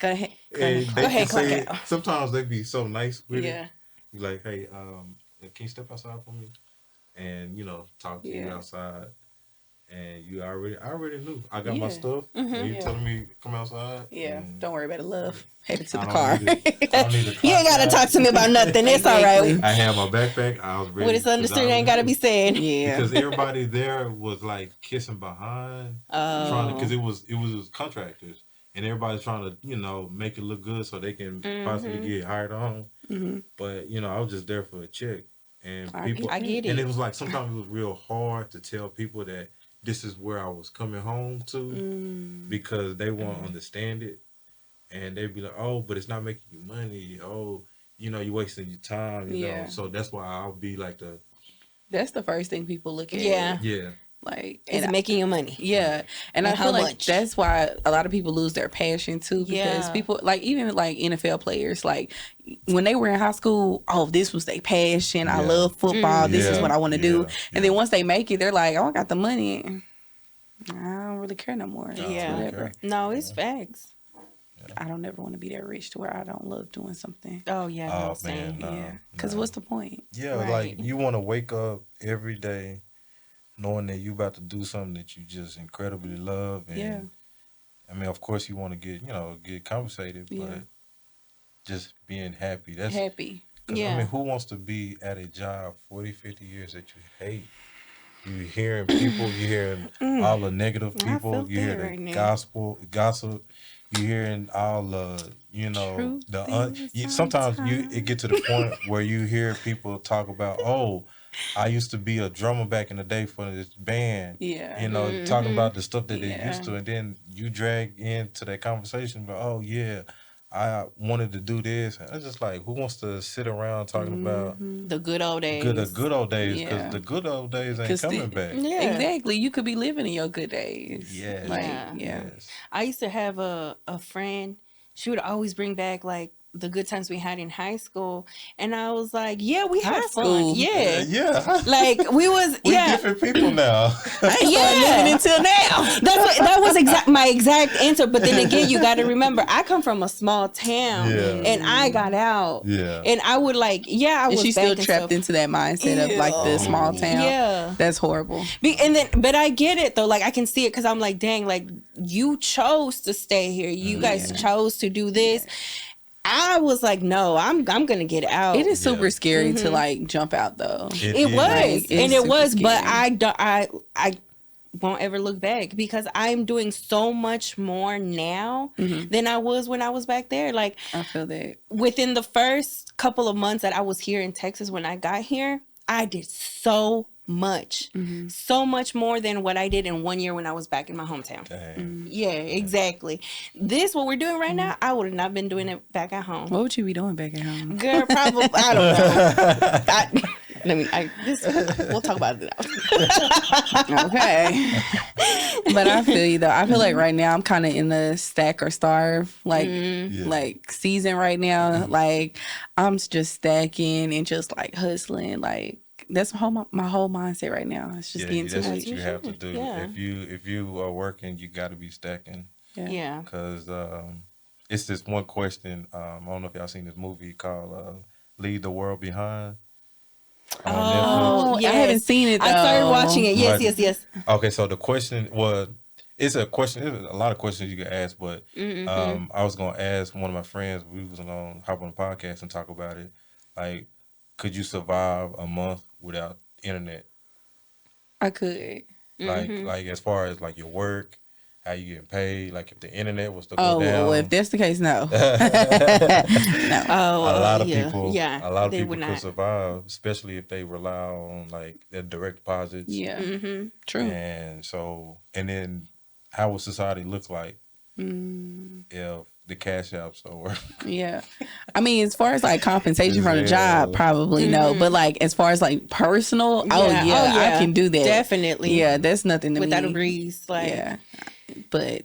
Speaker 1: Go ahead.
Speaker 2: And
Speaker 3: Go ahead, clock
Speaker 2: say,
Speaker 3: out.
Speaker 2: sometimes they be so nice with it.
Speaker 1: Yeah.
Speaker 2: Be like, hey, can you step outside for me? And talk to you
Speaker 1: Yeah.
Speaker 2: outside. And I already knew. I got my
Speaker 1: Yeah.
Speaker 2: stuff. And you
Speaker 1: Yeah.
Speaker 2: telling me to come outside.
Speaker 1: Yeah.
Speaker 2: and
Speaker 1: Don't worry about it, love. Headed to
Speaker 2: I
Speaker 1: the
Speaker 2: don't
Speaker 1: car.
Speaker 2: need it. I don't need to
Speaker 3: You ain't
Speaker 2: clock
Speaker 3: gotta
Speaker 2: out.
Speaker 3: talk to me about nothing. It's all right.
Speaker 1: Exactly.
Speaker 2: I had my backpack. I was ready.
Speaker 3: What is understood ain't gotta be said.
Speaker 1: Yeah.
Speaker 2: Because everybody there was like kissing behind, trying to, because it was contractors, and everybody's trying to make it look good so they can possibly get hired on.
Speaker 1: Mhm.
Speaker 2: But I was just there for a check, and
Speaker 1: I
Speaker 2: people,
Speaker 3: I get
Speaker 2: and
Speaker 3: it.
Speaker 2: it was like sometimes it was real hard to tell people that this is where I was coming home to
Speaker 1: Mm.
Speaker 2: because they won't understand it, and they'd be like, "Oh, but it's not making you money. Oh, you're wasting your time."
Speaker 1: Yeah.
Speaker 2: So that's why I'll be like
Speaker 1: That's the first thing people look at.
Speaker 3: Yeah.
Speaker 2: yeah.
Speaker 1: Like,
Speaker 3: Is
Speaker 1: and
Speaker 3: it making you money?
Speaker 1: yeah, and
Speaker 3: And
Speaker 1: I
Speaker 3: how
Speaker 1: feel like
Speaker 3: much?
Speaker 1: that's why a lot of people lose their passion too, because
Speaker 3: Yeah.
Speaker 1: people like even like NFL players, like when they were in high school, oh, this was their passion. I
Speaker 2: Yeah.
Speaker 1: love football. This is
Speaker 2: Yeah.
Speaker 1: what I want to do.
Speaker 2: Yeah.
Speaker 1: And then once they make it, they're like, oh, I got the money. I don't really care no more. It's
Speaker 3: Yeah.
Speaker 1: whatever.
Speaker 3: No, it's facts.
Speaker 1: I don't ever want to be that rich to where I don't love doing something.
Speaker 3: Oh yeah, no,
Speaker 2: Oh,
Speaker 3: same.
Speaker 2: man, no.
Speaker 1: Yeah, because
Speaker 2: no.
Speaker 1: what's the point?
Speaker 2: Yeah,
Speaker 3: Right.
Speaker 2: like you want to wake up every day knowing that you about to do something that you just incredibly love. And
Speaker 1: Yeah.
Speaker 2: I mean, of course, you want to get compensated,
Speaker 1: Yeah.
Speaker 2: but just being happy. That's
Speaker 1: Happy.
Speaker 2: 'cause, I
Speaker 3: Yeah.
Speaker 2: mean, who wants to be at a job 40, 50 years that you hate? You hearing people, you hearing all the negative
Speaker 3: I
Speaker 2: people,
Speaker 3: felt
Speaker 2: you hear
Speaker 3: that
Speaker 2: the
Speaker 3: right now.
Speaker 2: gossip, you hearing all the,
Speaker 1: Truth is
Speaker 2: sometimes it
Speaker 1: sometimes.
Speaker 2: get to the point where you hear people talk about, oh, I used to be a drummer back in the day for this band.
Speaker 1: Yeah.
Speaker 2: Talking about the stuff that they
Speaker 1: Yeah.
Speaker 2: used to, and then you drag into that conversation about, oh yeah, I wanted to do this. And it's just like, who wants to sit around talking about
Speaker 3: The good old days.
Speaker 2: the good old days? Because
Speaker 1: Yeah.
Speaker 2: the good old days ain't
Speaker 1: 'Cause
Speaker 2: coming back.
Speaker 3: Yeah.
Speaker 1: Exactly. You could be living in your good days.
Speaker 2: Yes.
Speaker 1: Like,
Speaker 3: Yeah.
Speaker 1: yeah.
Speaker 2: Yes.
Speaker 3: I used to have a friend. She would always bring back like the good times we had in high school, and I was like, yeah, we had
Speaker 1: High
Speaker 3: fun.
Speaker 1: school?
Speaker 3: Yeah.
Speaker 2: Yeah.
Speaker 3: Like we was
Speaker 2: We
Speaker 3: yeah.
Speaker 2: different people now.
Speaker 1: I ain't started living until now.
Speaker 3: That was my exact answer. But then again, you got to remember, I come from a small town,
Speaker 2: Yeah.
Speaker 3: and I got out.
Speaker 2: Yeah.
Speaker 3: And I would like, I
Speaker 1: And
Speaker 3: was
Speaker 1: she's
Speaker 3: back
Speaker 1: still
Speaker 3: and
Speaker 1: trapped
Speaker 3: stuff.
Speaker 1: into that mindset of like the small town.
Speaker 3: Yeah.
Speaker 1: That's horrible.
Speaker 3: But I get it though. Like I can see it because I'm like, dang, like you chose to stay here. You guys chose to do this. I was like, no, I'm gonna get out.
Speaker 1: It is super
Speaker 2: Yeah.
Speaker 1: scary to like jump out though.
Speaker 3: It
Speaker 2: is.
Speaker 3: was,
Speaker 1: Like,
Speaker 3: and
Speaker 1: it's
Speaker 3: it
Speaker 1: super
Speaker 3: was, but
Speaker 1: scary.
Speaker 3: I won't ever look back because I'm doing so much more now than I was when I was back there. Like
Speaker 1: I feel that.
Speaker 3: within the first couple of months that I was here in Texas when I got here, I did so much more than what I did in 1 year when I was back in my hometown.
Speaker 2: Dang.
Speaker 3: Yeah, exactly. This what we're doing right now, I would have not been doing it back at home.
Speaker 1: What would you be doing back at home?
Speaker 3: Girl, probably I don't know. We'll talk about it now.
Speaker 1: Okay. But I feel you though. I feel like right now I'm kind of in the stack or starve like season right now. Like I'm just stacking and just like hustling. Like that's my whole mindset right now. It's just getting
Speaker 2: that's
Speaker 1: to
Speaker 2: what
Speaker 1: it.
Speaker 2: you have to do.
Speaker 3: Yeah.
Speaker 2: If you are working, you got to be stacking.
Speaker 3: Yeah.
Speaker 2: Because it's this one question. I don't know if y'all seen this movie called "Leave the World Behind" on
Speaker 1: Oh,
Speaker 3: yes.
Speaker 1: I haven't seen it though.
Speaker 3: I started watching it. Yes,
Speaker 2: Right.
Speaker 3: yes.
Speaker 2: Netflix. Okay, so the question was, it's a question. There's a lot of questions you can ask, but I was gonna ask one of my friends. We was gonna hop on the podcast and talk about it. Like, could you survive a month without internet?
Speaker 1: I could.
Speaker 2: Like as far as like your work, how you getting paid, like if the internet was to go
Speaker 1: Oh,
Speaker 2: down.
Speaker 1: well, if that's the case, no. No.
Speaker 3: Oh,
Speaker 2: a lot of
Speaker 3: yeah.
Speaker 2: people,
Speaker 3: Yeah,
Speaker 2: a lot of
Speaker 3: they
Speaker 2: people
Speaker 3: would
Speaker 2: could
Speaker 3: not.
Speaker 2: survive, especially if they rely on like their direct deposits.
Speaker 1: Yeah.
Speaker 3: Mm-hmm.
Speaker 1: True.
Speaker 2: And so, and then how would society look like if the cash apps or
Speaker 1: Yeah. I mean, as far as like compensation from the job, probably no. But like as far as like personal, I can do that.
Speaker 3: Definitely.
Speaker 1: Yeah, that's nothing to
Speaker 3: Without
Speaker 1: me.
Speaker 3: a breeze. Like,
Speaker 1: Yeah. But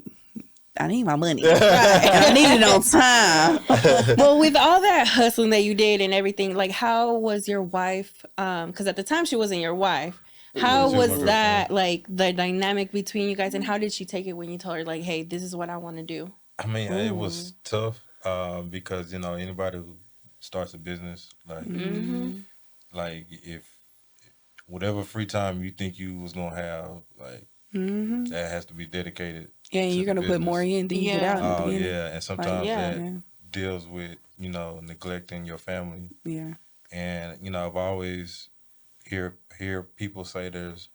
Speaker 1: I need my money. And I need it on time.
Speaker 3: well, with all that hustling that you did and everything, like, how was your wife? Because at the time she wasn't your wife. How
Speaker 2: She was my
Speaker 3: was that,
Speaker 2: girlfriend.
Speaker 3: like, the dynamic between you guys, and how did she take it when you told her, like, hey, this is what I want to do?
Speaker 2: I mean, it was tough because anybody who starts a business, like if whatever free time you think you was gonna have, like that has to be dedicated.
Speaker 1: Yeah, and
Speaker 2: to
Speaker 1: you're
Speaker 2: the
Speaker 1: going to put more
Speaker 2: business.
Speaker 1: in than you get out in the
Speaker 2: Oh
Speaker 1: beginning.
Speaker 2: yeah, and sometimes
Speaker 3: yeah.
Speaker 2: that deals with neglecting your family.
Speaker 1: Yeah.
Speaker 2: And I've always hear people say there's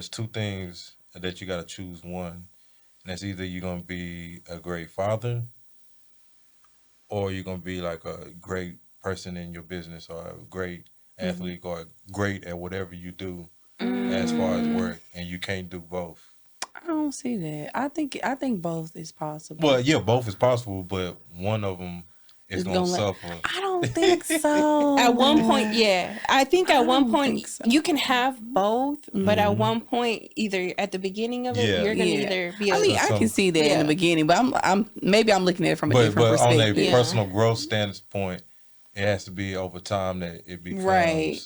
Speaker 2: two things that you got to choose one, and that's either you're gonna be a great father, or you're gonna be like a great person in your business, or a great athlete, or great at whatever you do as far as work, and you can't do both.
Speaker 1: I don't see that. I think both is possible.
Speaker 2: Well, yeah, both is possible, but one of them is
Speaker 1: It's
Speaker 2: gonna
Speaker 1: gonna let-
Speaker 2: suffer.
Speaker 1: I don't think so.
Speaker 3: At one point, yeah. I think at one
Speaker 1: don't
Speaker 3: point
Speaker 1: think so.
Speaker 3: you can have both, but at one point, either at the beginning of it,
Speaker 2: Yeah.
Speaker 3: you're gonna
Speaker 1: Yeah.
Speaker 3: either be.
Speaker 1: I mean, I
Speaker 2: Some-
Speaker 1: can see that in
Speaker 3: Yeah.
Speaker 1: the beginning, but I'm maybe I'm looking at it from a different
Speaker 2: But on a
Speaker 1: perspective.
Speaker 3: Yeah.
Speaker 2: personal growth standpoint, it has to be over time that it becomes
Speaker 1: Right.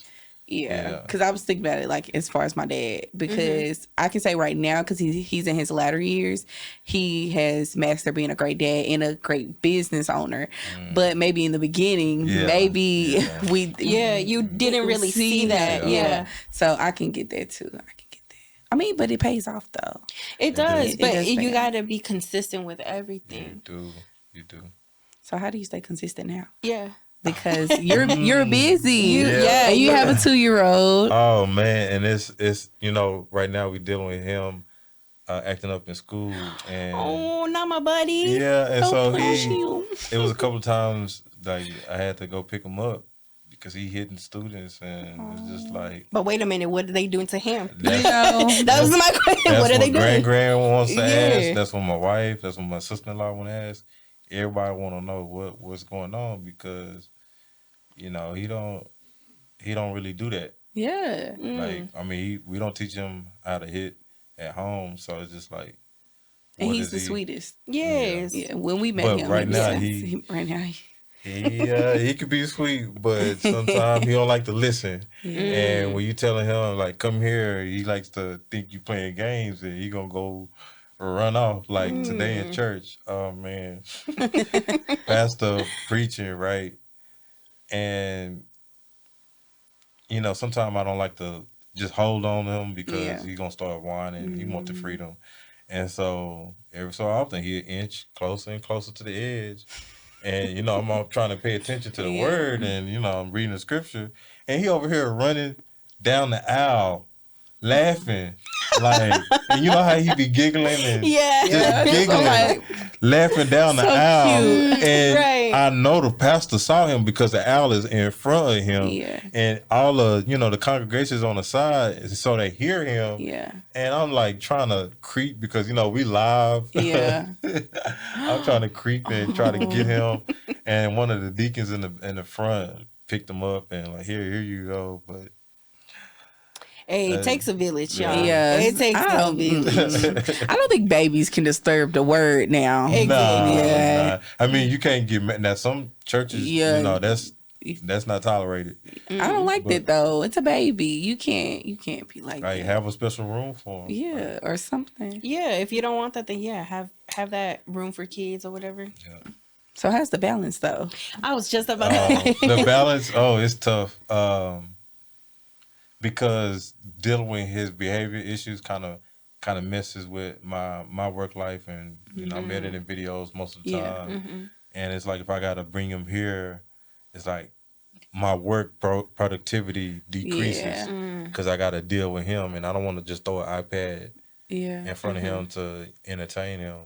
Speaker 1: Yeah,
Speaker 2: Yeah.
Speaker 1: because I was thinking about it like as far as my dad, because I can say right now, because he's in his latter years, he has mastered being a great dad and a great business owner. But maybe in the beginning,
Speaker 2: Yeah.
Speaker 1: maybe
Speaker 2: Yeah.
Speaker 1: we
Speaker 3: you didn't really see that. Yeah.
Speaker 1: So I can get that too. I can get that. I mean, but it pays off though.
Speaker 3: It does,
Speaker 1: It
Speaker 3: but
Speaker 1: does
Speaker 3: you
Speaker 1: pay
Speaker 3: got to be consistent with
Speaker 2: You
Speaker 3: everything.
Speaker 2: do.
Speaker 1: So how do you stay consistent now?
Speaker 3: Yeah.
Speaker 1: Because you're busy.
Speaker 2: Yeah.
Speaker 1: And you have a 2-year-old.
Speaker 2: Oh man, and it's right now we're dealing with him acting up in school, and
Speaker 3: Oh, not my buddy.
Speaker 2: yeah, and so
Speaker 1: bless you.
Speaker 2: it was a couple of times like I had to go pick him up because he hitting students, and it's just like
Speaker 3: But wait a minute, what are they doing to him?
Speaker 1: You know,
Speaker 3: That was my question.
Speaker 2: that's
Speaker 3: What are they doing?
Speaker 2: Grand wants to
Speaker 3: Yeah.
Speaker 2: ask. That's what my wife. That's what my sister-in-law want to ask. Everybody want to know what's going on because he don't really do that.
Speaker 1: yeah.
Speaker 2: Like I mean, we don't teach him how to hit at home, so it's just like.
Speaker 1: And
Speaker 2: what
Speaker 1: he's
Speaker 2: is
Speaker 1: the
Speaker 2: he-
Speaker 1: sweetest.
Speaker 3: Yes.
Speaker 1: Yeah, when we met
Speaker 2: But
Speaker 1: him,
Speaker 2: right now,
Speaker 1: right now,
Speaker 2: he could be sweet, but sometimes he don't like to listen. And when you telling him like come here, he likes to think you playing games, and he gonna go run off like today in church. Oh man, pastor preaching right, and sometimes I don't like to just hold on to him because he's gonna start whining. He want the freedom, and so every so often he'll inch closer and closer to the edge. And I'm all trying to pay attention to the word, and I'm reading the scripture, and he over here running down the aisle, laughing, like, and you know how he be giggling and just giggling, laughing down the aisle, and I know the pastor saw him because the aisle is in front of him, and all the congregations on the side, so they hear him, and I'm like trying to creep because we live, I'm trying to creep and try to get him, and one of the deacons in the front picked him up and like here you go, but.
Speaker 3: Hey, it takes a village, y'all.
Speaker 1: Yeah,
Speaker 3: it takes a village.
Speaker 1: I don't think babies can disturb the word now.
Speaker 3: Exactly.
Speaker 2: Nah. I mean, you can't get mad. Now, some churches, that's not tolerated.
Speaker 1: I don't like that though. It's a baby. You can't be like
Speaker 2: that. Have a special room for them.
Speaker 1: Yeah, or something.
Speaker 3: Yeah, if you don't want that, then have that room for kids or whatever.
Speaker 2: Yeah.
Speaker 1: So how's the balance though?
Speaker 3: I was just about to
Speaker 2: the balance. Oh, it's tough. Because dealing with his behavior issues kind of messes with my work life, and I'm editing videos most of the time, and it's like if I gotta bring him here, it's like my work productivity decreases because I gotta deal with him, and I don't want to just throw an iPad in front of him to entertain him,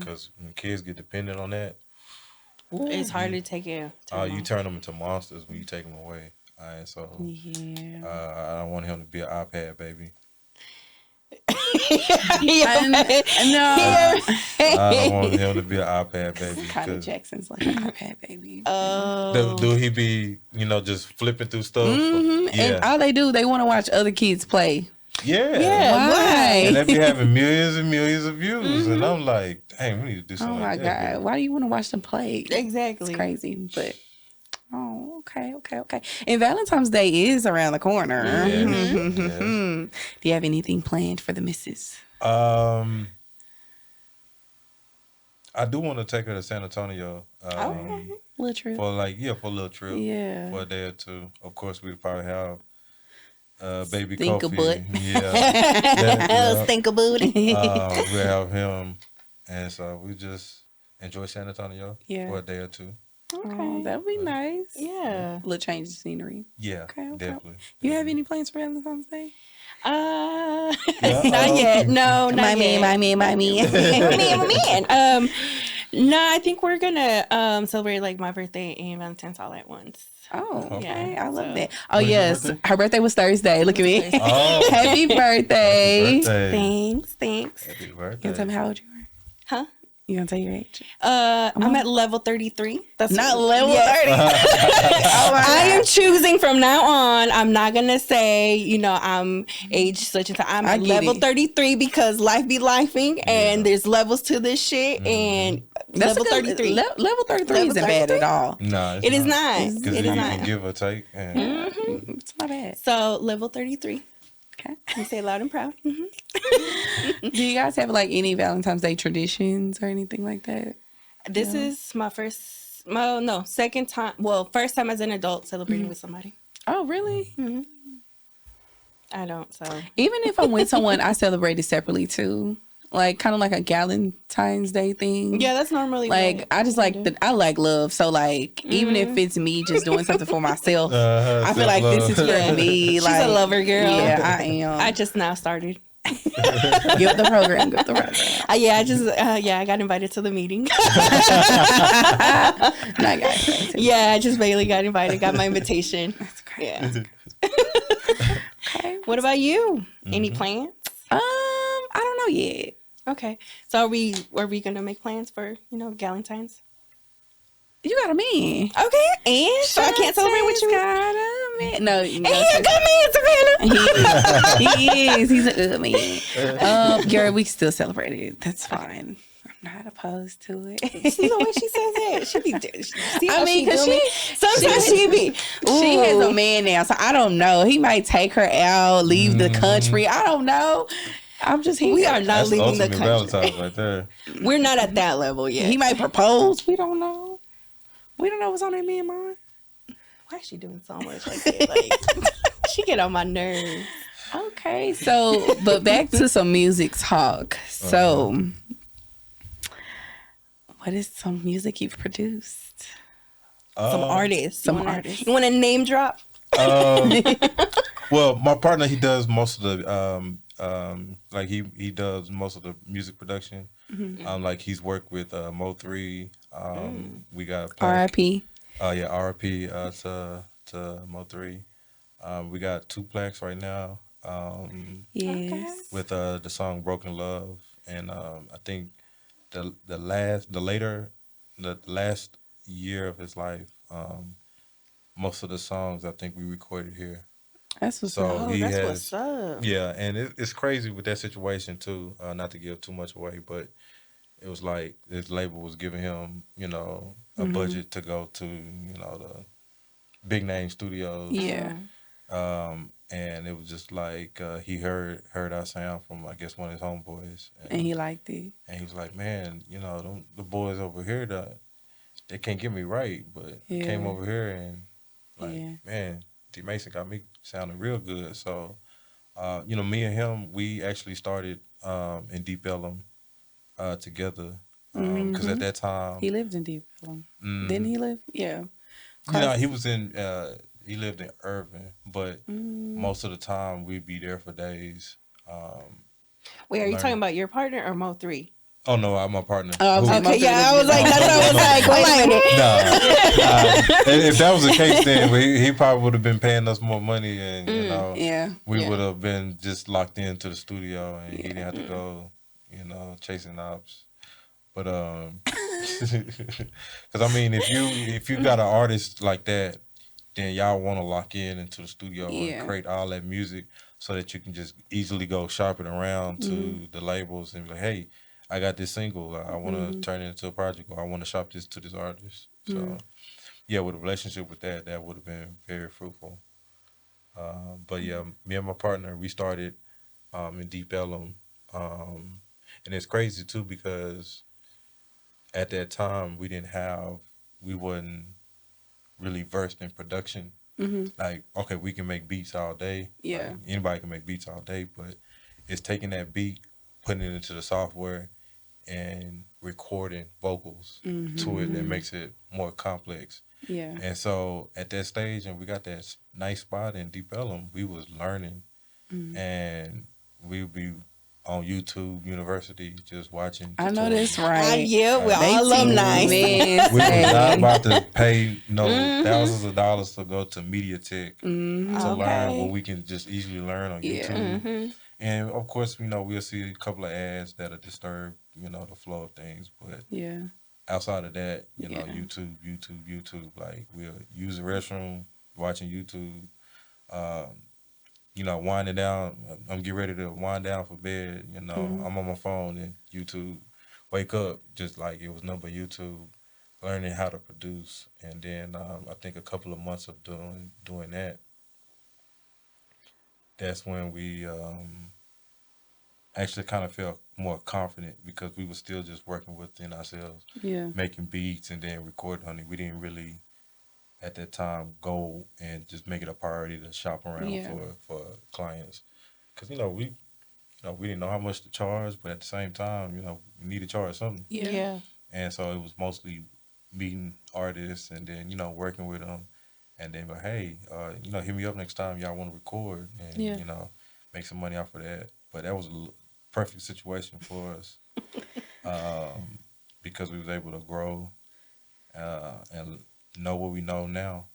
Speaker 2: because when kids get dependent on that,
Speaker 3: it's hard to take care of.
Speaker 2: You turn them into monsters when you take them away. So I don't want him to be an iPad baby.
Speaker 1: No,
Speaker 2: I don't want him to be an iPad baby.
Speaker 1: Kylie Jackson's like an iPad baby.
Speaker 2: Do he be just flipping through stuff?
Speaker 1: And all they want to watch other kids play.
Speaker 2: Why? And they be having millions and millions of views, and I'm like, dang, we need to do something.
Speaker 1: Oh my
Speaker 2: like that.
Speaker 1: God, why do you want to watch them play?
Speaker 3: Exactly,
Speaker 1: it's crazy, but. Oh, okay. And Valentine's Day is around the corner.
Speaker 2: Yes.
Speaker 1: Do you have anything planned for the missus?
Speaker 2: I do want to take her to San Antonio.
Speaker 1: Little trip.
Speaker 2: For a little trip.
Speaker 1: Yeah.
Speaker 2: For a day or two. Of course, we'd probably have baby
Speaker 1: Stinker
Speaker 2: Kofi.
Speaker 1: butt.
Speaker 2: Yeah.
Speaker 3: Stinker booty.
Speaker 2: We'll have him, and so we just enjoy San Antonio for a day or two.
Speaker 1: Okay, that would be nice.
Speaker 3: Yeah.
Speaker 1: A little change of scenery.
Speaker 2: Yeah,
Speaker 1: definitely. You have any plans for Valentine's Day?
Speaker 3: Not yet. No, not yet.
Speaker 1: My
Speaker 3: man. No, I think we're gonna celebrate like my birthday and Valentine's all at once.
Speaker 1: Oh, okay.
Speaker 3: Yeah,
Speaker 1: I love that. Oh,
Speaker 2: When's your
Speaker 1: yes.
Speaker 2: birthday?
Speaker 1: Her birthday was Thursday. Look at me.
Speaker 2: Oh.
Speaker 1: Happy birthday.
Speaker 3: Thanks.
Speaker 2: Happy
Speaker 1: You
Speaker 2: birthday.
Speaker 1: gonna tell me how old you are?
Speaker 3: Huh?
Speaker 1: You gonna tell your age?
Speaker 3: I'm at level 33. That's
Speaker 1: Not level 30.
Speaker 3: I am choosing from now on. I'm not gonna say, I'm age such and such. I'm at level 33 because life be lifing, and there's levels to this shit. And
Speaker 1: That's
Speaker 3: level 33.
Speaker 1: Level 33 isn't bad at all.
Speaker 2: No,
Speaker 3: It is not.
Speaker 2: Because
Speaker 3: It
Speaker 2: you
Speaker 3: is not.
Speaker 2: can give or take. And
Speaker 1: It's not bad.
Speaker 3: So level 33.
Speaker 1: Okay.
Speaker 3: You say it loud and proud.
Speaker 1: Do you guys have like any Valentine's Day traditions or anything like that?
Speaker 3: This is my second time. Well, first time as an adult celebrating with somebody.
Speaker 1: Oh, really?
Speaker 3: Mm-hmm. I don't. So
Speaker 1: Even if I'm with someone, I celebrate it separately too. Like kind of like a Valentine's Day thing.
Speaker 3: yeah, that's normally
Speaker 1: Like I just like I like love. So like even if it's me just doing something for myself, I feel like this is for me.
Speaker 3: She's
Speaker 1: like
Speaker 3: a lover girl.
Speaker 1: Yeah, I am.
Speaker 3: I just now started.
Speaker 1: Give the program.
Speaker 3: I got invited to the meeting. I just barely got invited. Got my invitation.
Speaker 1: That's great.
Speaker 3: Yeah.
Speaker 1: Okay.
Speaker 3: What about you? Any plans?
Speaker 1: I don't know yet.
Speaker 3: Okay. So are we gonna make plans for Valentine's?
Speaker 1: You got a man.
Speaker 3: Okay. And so I can't celebrate with you.
Speaker 1: Got a man. No.
Speaker 3: And he a good man, Savannah.
Speaker 1: He is. He's a good man. Gary, we can still celebrate it. That's fine. not opposed to it.
Speaker 3: See the way she says it. She be. See
Speaker 1: I mean, because
Speaker 3: sometimes she be.
Speaker 1: She has a man now, so I don't know. He might take her out, leave the country. I don't know. I'm just here.
Speaker 3: We are not leaving the country.
Speaker 2: Valentines right there.
Speaker 3: We're not at that level yet.
Speaker 1: He might propose. We don't know. We don't know what's on that man's mind.
Speaker 3: Why is she doing so much like that? Like, she get on my nerves.
Speaker 1: Okay, so but back to some music talk. So, what is some music you've produced?
Speaker 3: Some artists.
Speaker 1: Some artists.
Speaker 3: You want to name drop?
Speaker 2: Well, my partner, he does most of the like he does most of the music production. Like he's worked with Mo3. We got
Speaker 1: R.I.P.
Speaker 2: Yeah, R.I.P. To Mo3. We got 2 plaques right now.
Speaker 1: Yes.
Speaker 2: With the song "Broken Love," and I think the last year of his life, most of the songs I think we recorded here.
Speaker 1: That's what's up.
Speaker 3: What's up.
Speaker 2: Yeah, and it's crazy with that situation too. Not to give too much away, but it was like his label was giving him, a budget to go to, the big name studios.
Speaker 1: Yeah.
Speaker 2: And it was just like he heard our sound from, I guess, one of his homeboys,
Speaker 1: and he liked it.
Speaker 2: And he was like, "Man, the boys over here, they can't get me right, but came over here and man, D Mason got me sounding real good." So, me and him, we actually started in Deep Ellum together because at that time
Speaker 1: he lived in Deep Ellum. Didn't he live? Yeah.
Speaker 2: He was in. He lived in Irving, but most of the time we'd be there for days.
Speaker 3: Wait, are you talking about your partner or Mo3?
Speaker 2: Oh no, I'm my partner.
Speaker 3: Okay, yeah, I was like, that's what I was like. Wait a
Speaker 2: minute. If that was the case, then he probably would have been paying us more money, and we would have been just locked into the studio, and he didn't have to go, chasing ops. But because I mean, if you got an artist like that, then y'all want to lock into the studio and create all that music so that you can just easily go shopping around to the labels and be like, hey, I got this single. I want to turn it into a project, or I want to shop this to this artist. So, yeah, with a relationship with that would have been very fruitful. But yeah, me and my partner, we started in Deep Ellum. And it's crazy too because at that time we wasn't really versed in production. Like, okay, we can make beats all day.
Speaker 1: Yeah.
Speaker 2: Like, anybody can make beats all day, but it's taking that beat, putting it into the software, and recording vocals to it that makes it more complex.
Speaker 1: Yeah.
Speaker 2: And so at that stage, and we got that nice spot in Deep Ellum, we was learning, and we would be on YouTube University just watching.
Speaker 1: I know that's right.
Speaker 3: Yeah, we're all alumni.
Speaker 2: We was not about to pay thousands of dollars to go to MediaTek to learn what we can just easily learn on YouTube. And of course, we'll see a couple of ads that'll disturb, the flow of things. But outside of that, YouTube, like we'll use the restroom, watching YouTube, winding down. I'm getting ready to wind down for bed. I'm on my phone and YouTube. Wake up, just like it was number YouTube, learning how to produce. And then I think a couple of months of doing that, that's when we actually kind of felt more confident because we were still just working within ourselves, making beats and then recording on it. We didn't really, at that time, go and just make it a priority to shop around for clients, because we didn't know how much to charge, but at the same time, we need to charge something.
Speaker 3: Yeah.
Speaker 2: And so it was mostly meeting artists and then working with them, and then hey, hit me up next time y'all want to record, and make some money off of that. But that was a perfect situation for us because we was able to grow and know what we know now.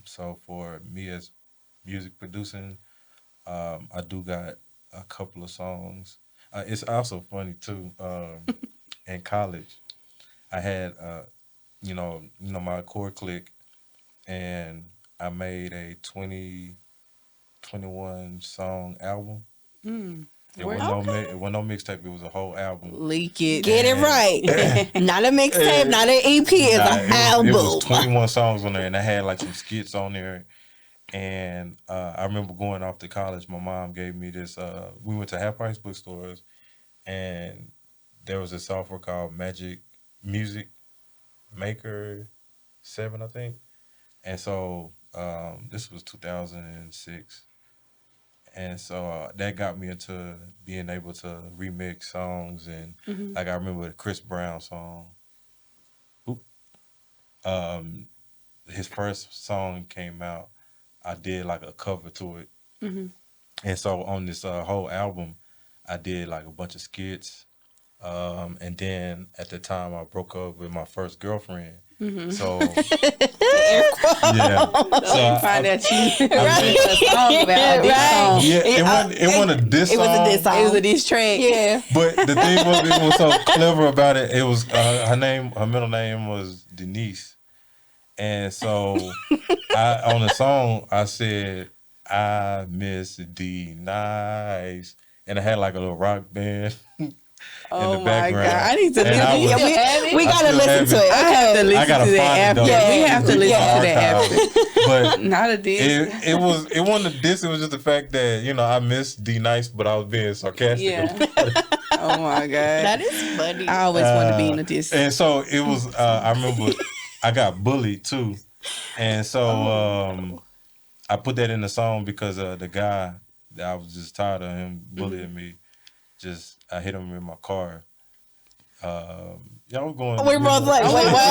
Speaker 2: So for me as music producing, I do got a couple of songs. It's also funny too. In college, I had my chord click, and I made a 21 song album. It wasn't no mixtape. It was a whole album.
Speaker 1: Leak it.
Speaker 3: Get it right. Not a mixtape, not an EP. It's an album.
Speaker 2: It was 21 songs on there, and I had like some skits on there. And I remember going off to college. My mom gave me this. We went to half price bookstores, and there was a software called Magic Music Maker 7, I think. And so this was 2006. And so that got me into being able to remix songs. And like I remember the Chris Brown song. His first song came out. I did like a cover to it. And so on this whole album, I did like a bunch of skits. And then at the time I broke up with my first girlfriend. So yeah,
Speaker 1: so I find that you made a song about this song.
Speaker 2: Yeah, it wasn't a diss song.
Speaker 3: It was a diss song.
Speaker 1: It was a diss track.
Speaker 3: Yeah.
Speaker 2: But the thing was, it was so clever about it. It was her middle name was Denise, and so on the song I said I miss D Nice, and I had like a little rock band.
Speaker 1: Oh
Speaker 2: in the background.
Speaker 1: My God. I need to listen.
Speaker 3: We gotta listen to it.
Speaker 1: I have to listen to that after.
Speaker 2: Yeah,
Speaker 1: we have to listen to that after.
Speaker 2: But
Speaker 1: not a diss.
Speaker 2: It wasn't a diss. It was just the fact that I missed D Nice, but I was being sarcastic.
Speaker 1: Yeah. Oh my God.
Speaker 3: That is funny.
Speaker 1: I always wanted to be in a diss.
Speaker 2: And so it was. I remember I got bullied too, and so I put that in the song because the guy that I was just tired of him bullying me. I hit him in my car. Y'all going.
Speaker 3: We're both like, wait, hold on, wait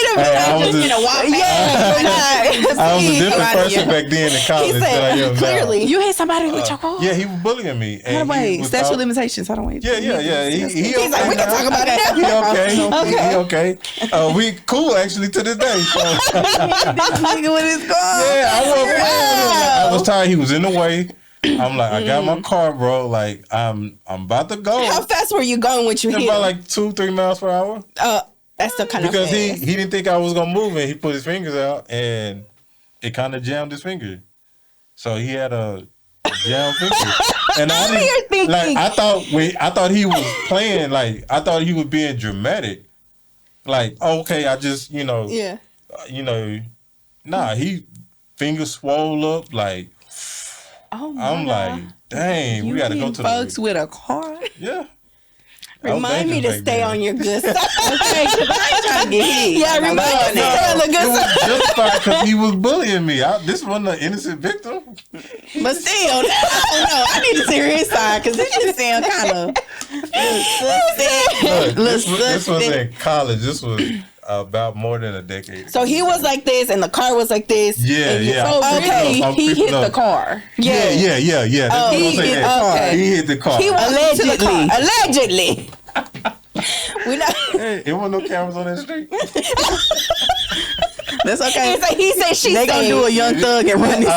Speaker 3: a minute.
Speaker 2: I was a different person back then in college.
Speaker 3: He said, clearly,
Speaker 1: you hit somebody with your car.
Speaker 2: Yeah, he was bullying me.
Speaker 1: And wait, statute of limitations. I don't wait.
Speaker 2: Yeah. He's
Speaker 3: okay like, we can talk about it now.
Speaker 2: He okay. We cool actually to this day. So.
Speaker 1: This nigga with his car.
Speaker 2: Yeah, I was tired. He was in the way. I'm like, I got my car, bro. Like, I'm about to go.
Speaker 3: How fast were you going when you hit?
Speaker 2: About like 2-3 miles per hour.
Speaker 3: That's still kind of
Speaker 2: because
Speaker 3: fast.
Speaker 2: he didn't think I was gonna move, and he put his fingers out, and it kind of jammed his finger. So he had a jammed finger, and I didn't, like I thought he was playing, like I thought he was being dramatic, like okay, I just nah, he finger swole up like.
Speaker 1: Oh my
Speaker 2: I'm
Speaker 1: God.
Speaker 2: like, dang, we gotta go to
Speaker 1: folks
Speaker 2: the
Speaker 1: with a car.
Speaker 2: Yeah.
Speaker 3: Remind me to stay on your good side.
Speaker 1: Okay, because I ain't trying to get hit.
Speaker 3: Yeah, remind me to stay on the good side.
Speaker 2: Justified because he was bullying me. This wasn't an innocent victim.
Speaker 1: But still, I don't know. I need to see his side because this just sound kind of
Speaker 2: this was in college. This was about more than a decade.
Speaker 3: So he was like this, and the car was like this.
Speaker 2: Yeah.
Speaker 1: So really, he hit the car.
Speaker 2: Yeah. That's
Speaker 1: he hit the car.
Speaker 2: He hit the car.
Speaker 3: He allegedly.
Speaker 2: It wasn't no cameras on that street.
Speaker 1: That's okay.
Speaker 3: He said she
Speaker 1: they gonna do a Young Thug and run this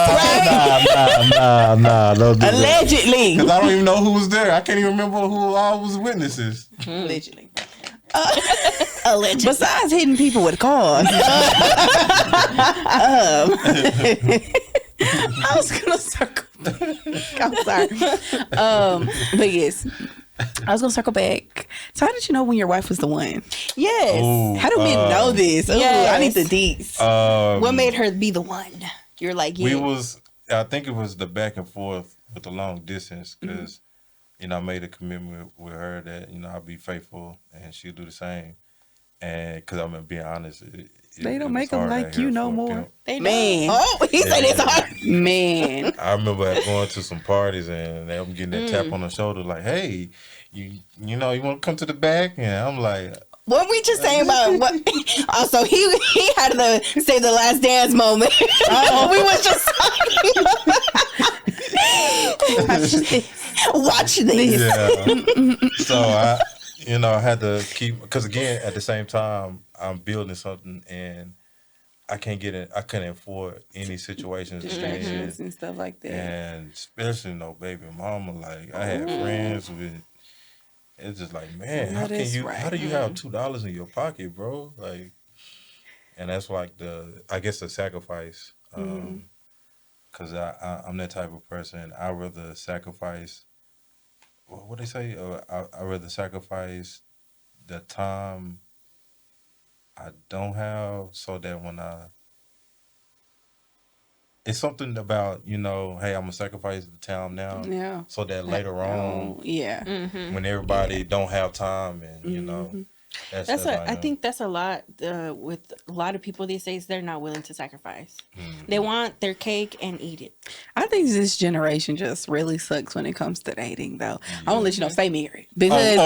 Speaker 2: Nah. Don't do
Speaker 3: allegedly.
Speaker 2: Because I don't even know who was there. I can't even remember who all was witnesses.
Speaker 1: Allegedly.
Speaker 3: Allegedly.
Speaker 1: Besides hitting people with cars, I was gonna circle. I'm sorry, but yes, I was gonna circle back. So, how did you know when your wife was the one?
Speaker 3: Yes.
Speaker 2: Ooh,
Speaker 1: How do we know this? Ooh,
Speaker 3: yes.
Speaker 1: I need the deets.
Speaker 3: What made her be the one? You're like, yeah.
Speaker 2: I think it was the back and forth with the long distance because. I made a commitment with her that, I'll be faithful and she'll do the same. And because I'm going to be honest,
Speaker 1: they don't make them like you no more.
Speaker 3: Man. Oh, he said it's hard.
Speaker 1: Man.
Speaker 2: I remember going to some parties and they were getting that tap on the shoulder like, hey, you want to come to the back? And I'm like...
Speaker 3: What we just saying about what? Also, he had to say the last dance moment. We was just watch this.
Speaker 2: Yeah. So I had to keep because again at the same time I'm building something and I can't get it. I couldn't afford any situations to stay in
Speaker 1: and stuff like that.
Speaker 2: And especially no baby mama. Like I had friends with. It's just like, man, how do you have $2 in your pocket, bro? Like, and that's like I guess the sacrifice. Cause I'm that type of person. I rather sacrifice what they say? I rather sacrifice the time I don't have so that when it's something about, hey, I'm gonna sacrifice the time now, so that later on, when everybody don't have time, and
Speaker 3: I think that's a lot with a lot of people these days. They're not willing to sacrifice. They want their cake and eat it.
Speaker 1: I think this generation just really sucks when it comes to dating, though. I want to let you know, stay married because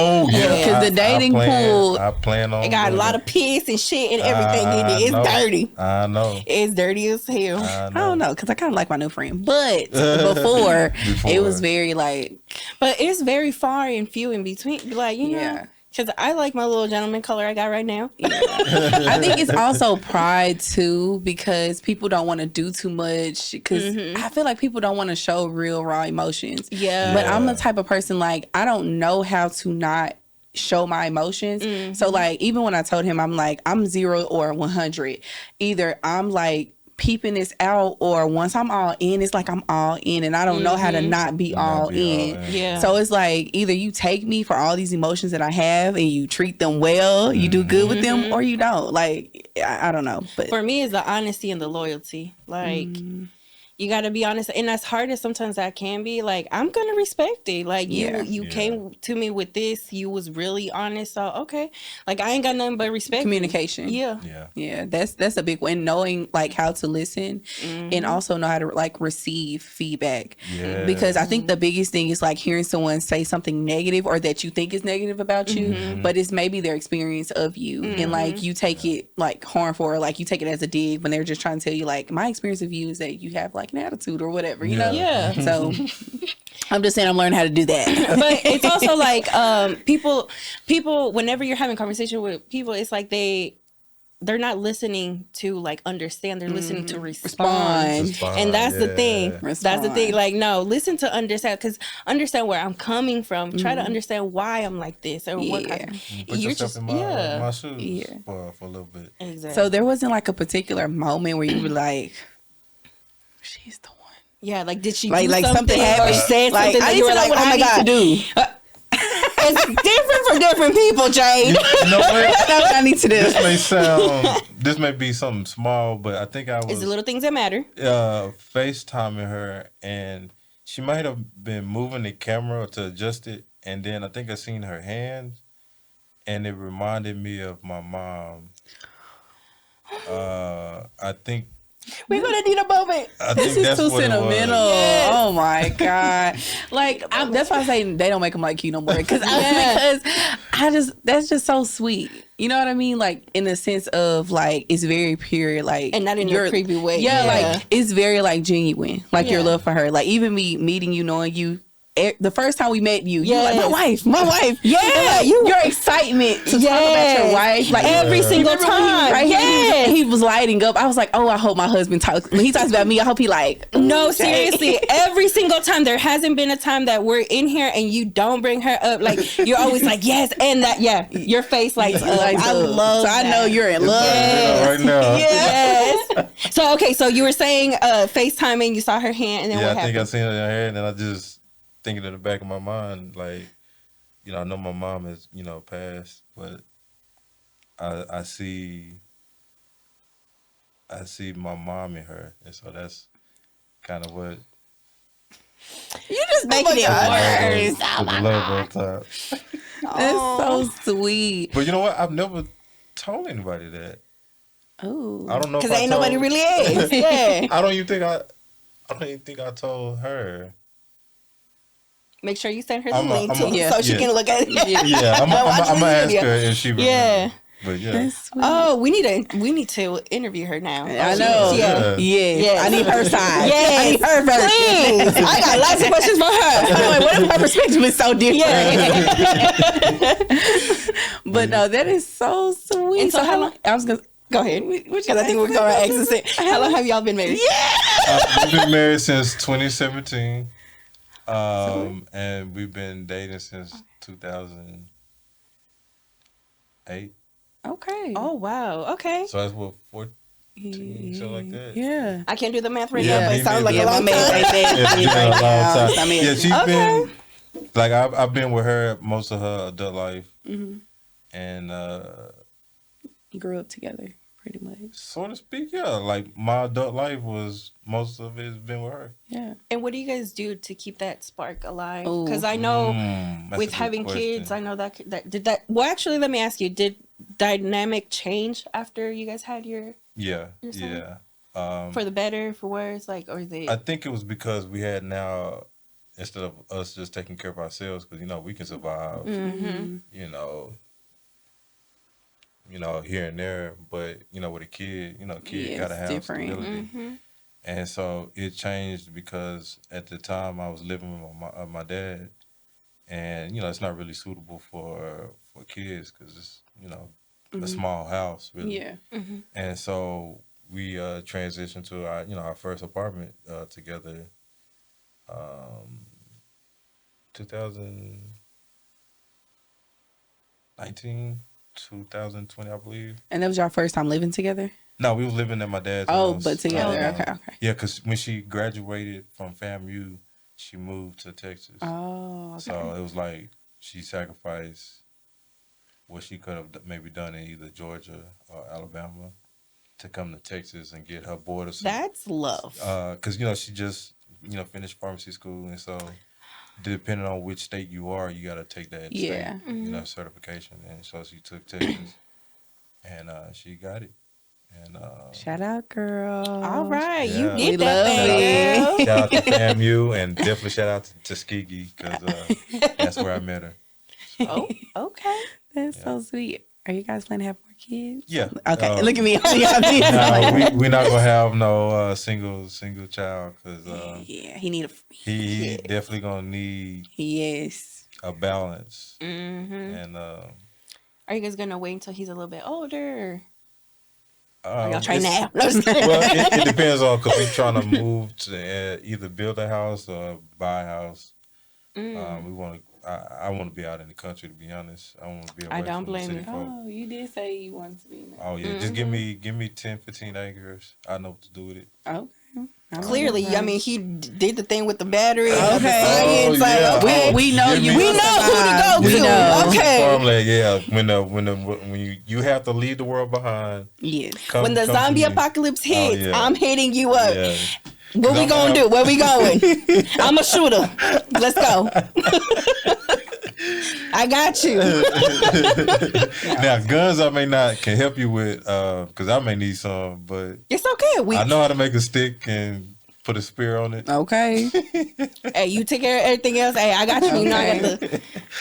Speaker 1: the dating pool.
Speaker 2: I plan on.
Speaker 3: It got a lot of piss and shit and everything in it. It's dirty.
Speaker 2: I know.
Speaker 3: It's dirty as hell.
Speaker 1: I don't know because I kind of like my new friend, but before it was very like.
Speaker 3: But it's very far and few in between. Like you know. Because I like my little gentleman color I got right now.
Speaker 1: I think it's also pride, too, because people don't want to do too much. Because I feel like people don't want to show real, raw emotions.
Speaker 3: Yeah.
Speaker 1: But I'm the type of person, like, I don't know how to not show my emotions. So, like, even when I told him, I'm like, I'm 0 or 100. Either I'm, like, peeping this out, or once I'm all in, it's like I'm all in, and I don't know how to not be all in.
Speaker 3: Yeah.
Speaker 1: So it's like either you take me for all these emotions that I have and you treat them well, you do good with them, or you don't. Like I don't know. But
Speaker 3: for me, it's the honesty and the loyalty. Like you got to be honest, and as hard as sometimes that can be, like I'm gonna respect it. Like you came to me with this, you was really honest, so okay, like I ain't got nothing but respect.
Speaker 1: Communication. Yeah. That's a big one. Knowing like how to listen and also know how to like receive feedback. Because I think the biggest thing is like hearing someone say something negative or that you think is negative about you, but it's maybe their experience of you, and like you take it like harmful, or like you take it as a dig when they're just trying to tell you like my experience of you is that you have like an attitude or whatever, you know?
Speaker 3: Yeah.
Speaker 1: So I'm just saying I'm learning how to do that.
Speaker 3: But it's also like people whenever you're having conversation with people, it's like they're not listening to like understand, they're listening to respond. And that's the thing. That's the thing. Like no, listen to understand, because understand where I'm coming from. Try to understand why I'm like this or what kind of,
Speaker 2: put
Speaker 3: you're
Speaker 2: yourself
Speaker 3: just
Speaker 2: in my shoes for a little bit.
Speaker 3: Exactly.
Speaker 1: So there wasn't like a particular moment where you were like, she's the one.
Speaker 3: Yeah, like did she
Speaker 1: like
Speaker 3: do something
Speaker 1: something happened?
Speaker 3: or said
Speaker 1: like,
Speaker 3: something that you were like, oh my God.
Speaker 1: To do.
Speaker 3: It's different for different people, Jade.
Speaker 2: You know what?
Speaker 1: That's what I need to do.
Speaker 2: This may be something small, but I think I was.
Speaker 3: It's the little things that matter.
Speaker 2: FaceTiming her, and she might have been moving the camera to adjust it, and then I think I seen her hand, and it reminded me of my mom. I think.
Speaker 3: We're gonna need a moment.
Speaker 1: This is too sentimental. Yes. Oh my God! Like that's why I say they don't make them like you no more. Because that's just so sweet. You know what I mean? Like in the sense of like it's very pure, like
Speaker 3: and not in your creepy way.
Speaker 1: Yeah, like it's very like genuine, like your love for her. Like even me meeting you, knowing you. The first time we met you, you were like, my wife. Yeah. Like, your excitement to talk about your wife. Like
Speaker 3: every single time.
Speaker 1: He was lighting up. I was like, oh, I hope my husband talks. When he talks about me, I hope he like.
Speaker 3: No, seriously. Every single time. There hasn't been a time that we're in here and you don't bring her up. Like, you're always like, yes, and that, your face lights up. I love that.
Speaker 1: I know you're in love.
Speaker 2: Right now.
Speaker 3: Yes. So, okay, so you were saying FaceTiming, you saw her hand, and then what happened?
Speaker 2: I think I seen her hand, and I just thinking in the back of my mind, like, I know my mom is, passed, but I see my mom in her, and so that's kind of what.
Speaker 1: You just making it worse.
Speaker 2: Oh my God.
Speaker 1: That's so sweet.
Speaker 2: But you know what? I've never told anybody that.
Speaker 1: Oh,
Speaker 2: I don't know,
Speaker 3: because ain't nobody really asked. Yeah.
Speaker 2: I don't even think I told her.
Speaker 3: Make sure you send her the link too, so she can look at it.
Speaker 2: Yeah, I'm gonna ask her if she remembers.
Speaker 3: Yeah.
Speaker 2: But yeah.
Speaker 3: Oh, we need to interview her now.
Speaker 1: I know. Yeah. I need her side.
Speaker 3: Yes.
Speaker 1: I need her version.
Speaker 3: Please. I got lots of questions for her.
Speaker 1: Like, what if her perspective is so different? But no, that is so sweet.
Speaker 3: And so how long?
Speaker 1: I was gonna
Speaker 3: go ahead, because I think we're going to access it. How long have y'all been married?
Speaker 2: We've been married since 2017. And we've been dating since 2008.
Speaker 1: Okay.
Speaker 3: Oh wow. Okay.
Speaker 2: So that's what 14, something like that.
Speaker 1: Yeah.
Speaker 3: I can't do the math right now, but it sounds like a long time.
Speaker 2: It's been a long time.
Speaker 3: I mean,
Speaker 2: she's like I've been with her most of her adult life, and
Speaker 1: You grew up together, pretty much.
Speaker 2: so to speak, yeah. Like my adult life was most of it's been with her.
Speaker 1: Yeah.
Speaker 3: And what do you guys do to keep that spark alive? Because I know
Speaker 2: That's
Speaker 3: with
Speaker 2: a good
Speaker 3: having
Speaker 2: question.
Speaker 3: kids, I know that did that. Well, actually, let me ask you: did dynamic change after you guys had your
Speaker 2: Yeah,
Speaker 3: son?
Speaker 2: yeah.
Speaker 3: For the better, for worse, like, or they?
Speaker 2: I think it was because we had now, instead of us just taking care of ourselves, because we can survive, you know, here and there, but with a kid, kid
Speaker 1: Yeah,
Speaker 2: gotta
Speaker 1: it's
Speaker 2: have
Speaker 1: different.
Speaker 2: stability, and so it changed because at the time I was living with my dad, and it's not really suitable for kids because it's a small house really,
Speaker 1: Yeah.
Speaker 2: and so we transitioned to our first apartment together. 2019, 2020, I believe.
Speaker 1: And that was your first time living together?
Speaker 2: No, we was living at my dad's
Speaker 1: Oh,
Speaker 2: house.
Speaker 1: but together. Okay.
Speaker 2: Yeah, because when she graduated from FAMU, she moved to Texas.
Speaker 1: Oh, okay.
Speaker 2: So it was like she sacrificed what she could have maybe done in either Georgia or Alabama to come to Texas and get her board.
Speaker 3: That's love.
Speaker 2: Because she just finished pharmacy school, and so depending on which state you are, you got to take that state certification. And so she took Texas, and she got it. And
Speaker 1: shout out, girl.
Speaker 3: All right,
Speaker 2: yeah.
Speaker 3: you get that thing, girl.
Speaker 2: Shout out to FAMU, and definitely shout out to Tuskegee because that's where I met her.
Speaker 3: Oh, okay.
Speaker 1: That's so sweet. Are you guys planning to have more kids?
Speaker 2: Yeah.
Speaker 1: Okay. Look at me.
Speaker 2: No, we're not gonna have no single child because
Speaker 1: yeah, he
Speaker 2: he definitely gonna need
Speaker 1: a
Speaker 2: balance. And
Speaker 3: are you guys gonna wait until he's a little bit older? Or
Speaker 2: are
Speaker 3: y'all try now? No,
Speaker 2: well, it depends on because we're trying to move to either build a house or buy a house. We want to. I want to be out in the country, to be honest. I want to be away
Speaker 3: don't
Speaker 2: from
Speaker 3: blame
Speaker 2: the
Speaker 3: you.
Speaker 2: city folk.
Speaker 1: Oh, you did say you wanted to be.
Speaker 2: Oh yeah, just give me 10, 15 acres. I know what to do with it.
Speaker 1: Okay.
Speaker 3: Clearly, I mean, he did the thing with the battery.
Speaker 1: Okay.
Speaker 3: And the science,
Speaker 2: Oh, yeah.
Speaker 3: okay.
Speaker 1: We know you.
Speaker 3: We know who to go
Speaker 1: We
Speaker 3: to.
Speaker 1: know.
Speaker 3: Okay.
Speaker 2: Farmland, yeah. When you have to leave the world behind.
Speaker 1: Yes.
Speaker 3: When the
Speaker 2: come
Speaker 3: zombie
Speaker 2: to me.
Speaker 3: apocalypse hits,
Speaker 2: yeah.
Speaker 3: I'm hitting you up.
Speaker 2: Yeah.
Speaker 3: What we gonna do? Where we going? I'm a shooter. Let's go. I got you.
Speaker 2: Now, guns I may not can help you with because I may need some, but
Speaker 3: It's okay.
Speaker 2: I know how to make a stick and put a spear on it.
Speaker 1: Okay.
Speaker 3: Hey, you take care of everything else. Hey, I got you. You know I got the.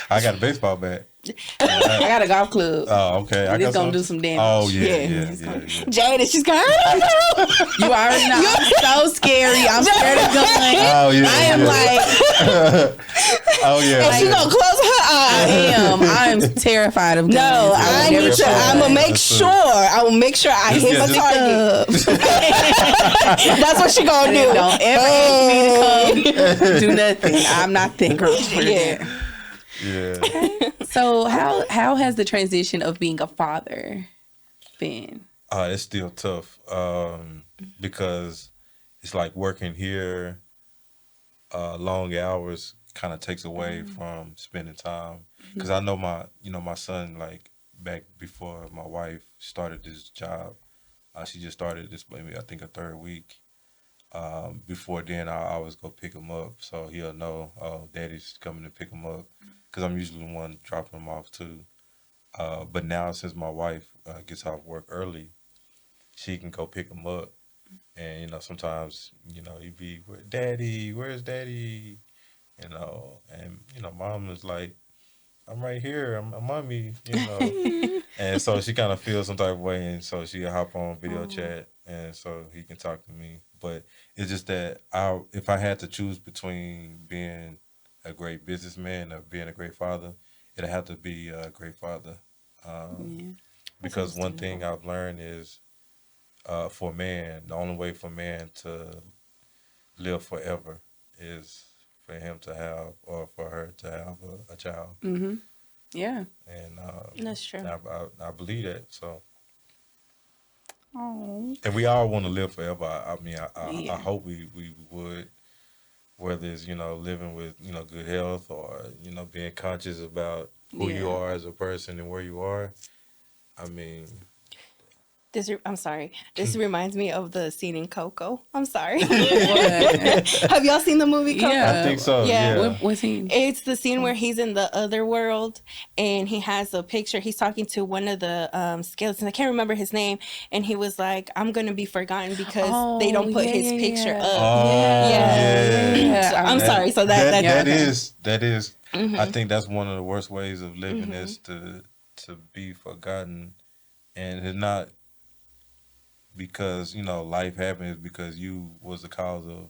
Speaker 2: I got a baseball bat.
Speaker 1: I got a golf club.
Speaker 2: Oh, okay. I
Speaker 1: It's
Speaker 2: got
Speaker 1: gonna do some damage.
Speaker 2: Oh yeah.
Speaker 3: Jada, she's going. I don't know.
Speaker 1: You already know. I'm so scary. I'm scared of guns.
Speaker 2: Oh yeah.
Speaker 1: I am like.
Speaker 2: Oh yeah.
Speaker 3: And she gonna close her eyes.
Speaker 1: I am terrified of guns.
Speaker 3: No, I need to. I'm gonna make sure. I will make sure I hit my target. That's what she gonna do.
Speaker 1: Don't ever ask me to come do nothing. I'm not that girl.
Speaker 3: Yeah.
Speaker 2: Yeah.
Speaker 1: So how has the transition of being a father been?
Speaker 2: It's still tough because it's like working here, long hours kind of takes away from spending time. Because I know my son, like back before my wife started this job, she just started this maybe I think a third week. Before then, I always go pick him up, so he'll know, oh, daddy's coming to pick him up, because I'm usually the one dropping him off too. But now since my wife gets off work early, she can go pick him up, and sometimes he'd be, Daddy, where's Daddy? And Mom is like, I'm right here, I'm mommy, and so she kind of feels some type of way, and so she'll hop on video chat, and so he can talk to me. But it's just that if I had to choose between being a great businessman or being a great father, it'd have to be a great father. Because one thing I've learned is for man, the only way for man to live forever is for him to have or for her to have a child.
Speaker 1: Mm-hmm. Yeah.
Speaker 3: And that's true.
Speaker 2: I believe that. So.
Speaker 1: Oh.
Speaker 2: And we all want to live forever. I mean, I hope we would whether it's, living with, good health or, being conscious about who you are as a person and where you are. I mean,
Speaker 3: I'm sorry. This reminds me of the scene in Coco. I'm sorry. Have y'all seen the movie Coco?
Speaker 1: Yeah.
Speaker 2: I think so. Yeah.
Speaker 1: What scene?
Speaker 3: It's the scene where he's in the other world and he has a picture. He's talking to one of the skeletons. I can't remember his name. And he was like, I'm going to be forgotten because they don't put his picture up.
Speaker 2: Oh, yeah.
Speaker 3: So, I'm sorry. So that
Speaker 2: is. I think that's one of the worst ways of living is to be forgotten, and it's not because life happens, because you was the cause of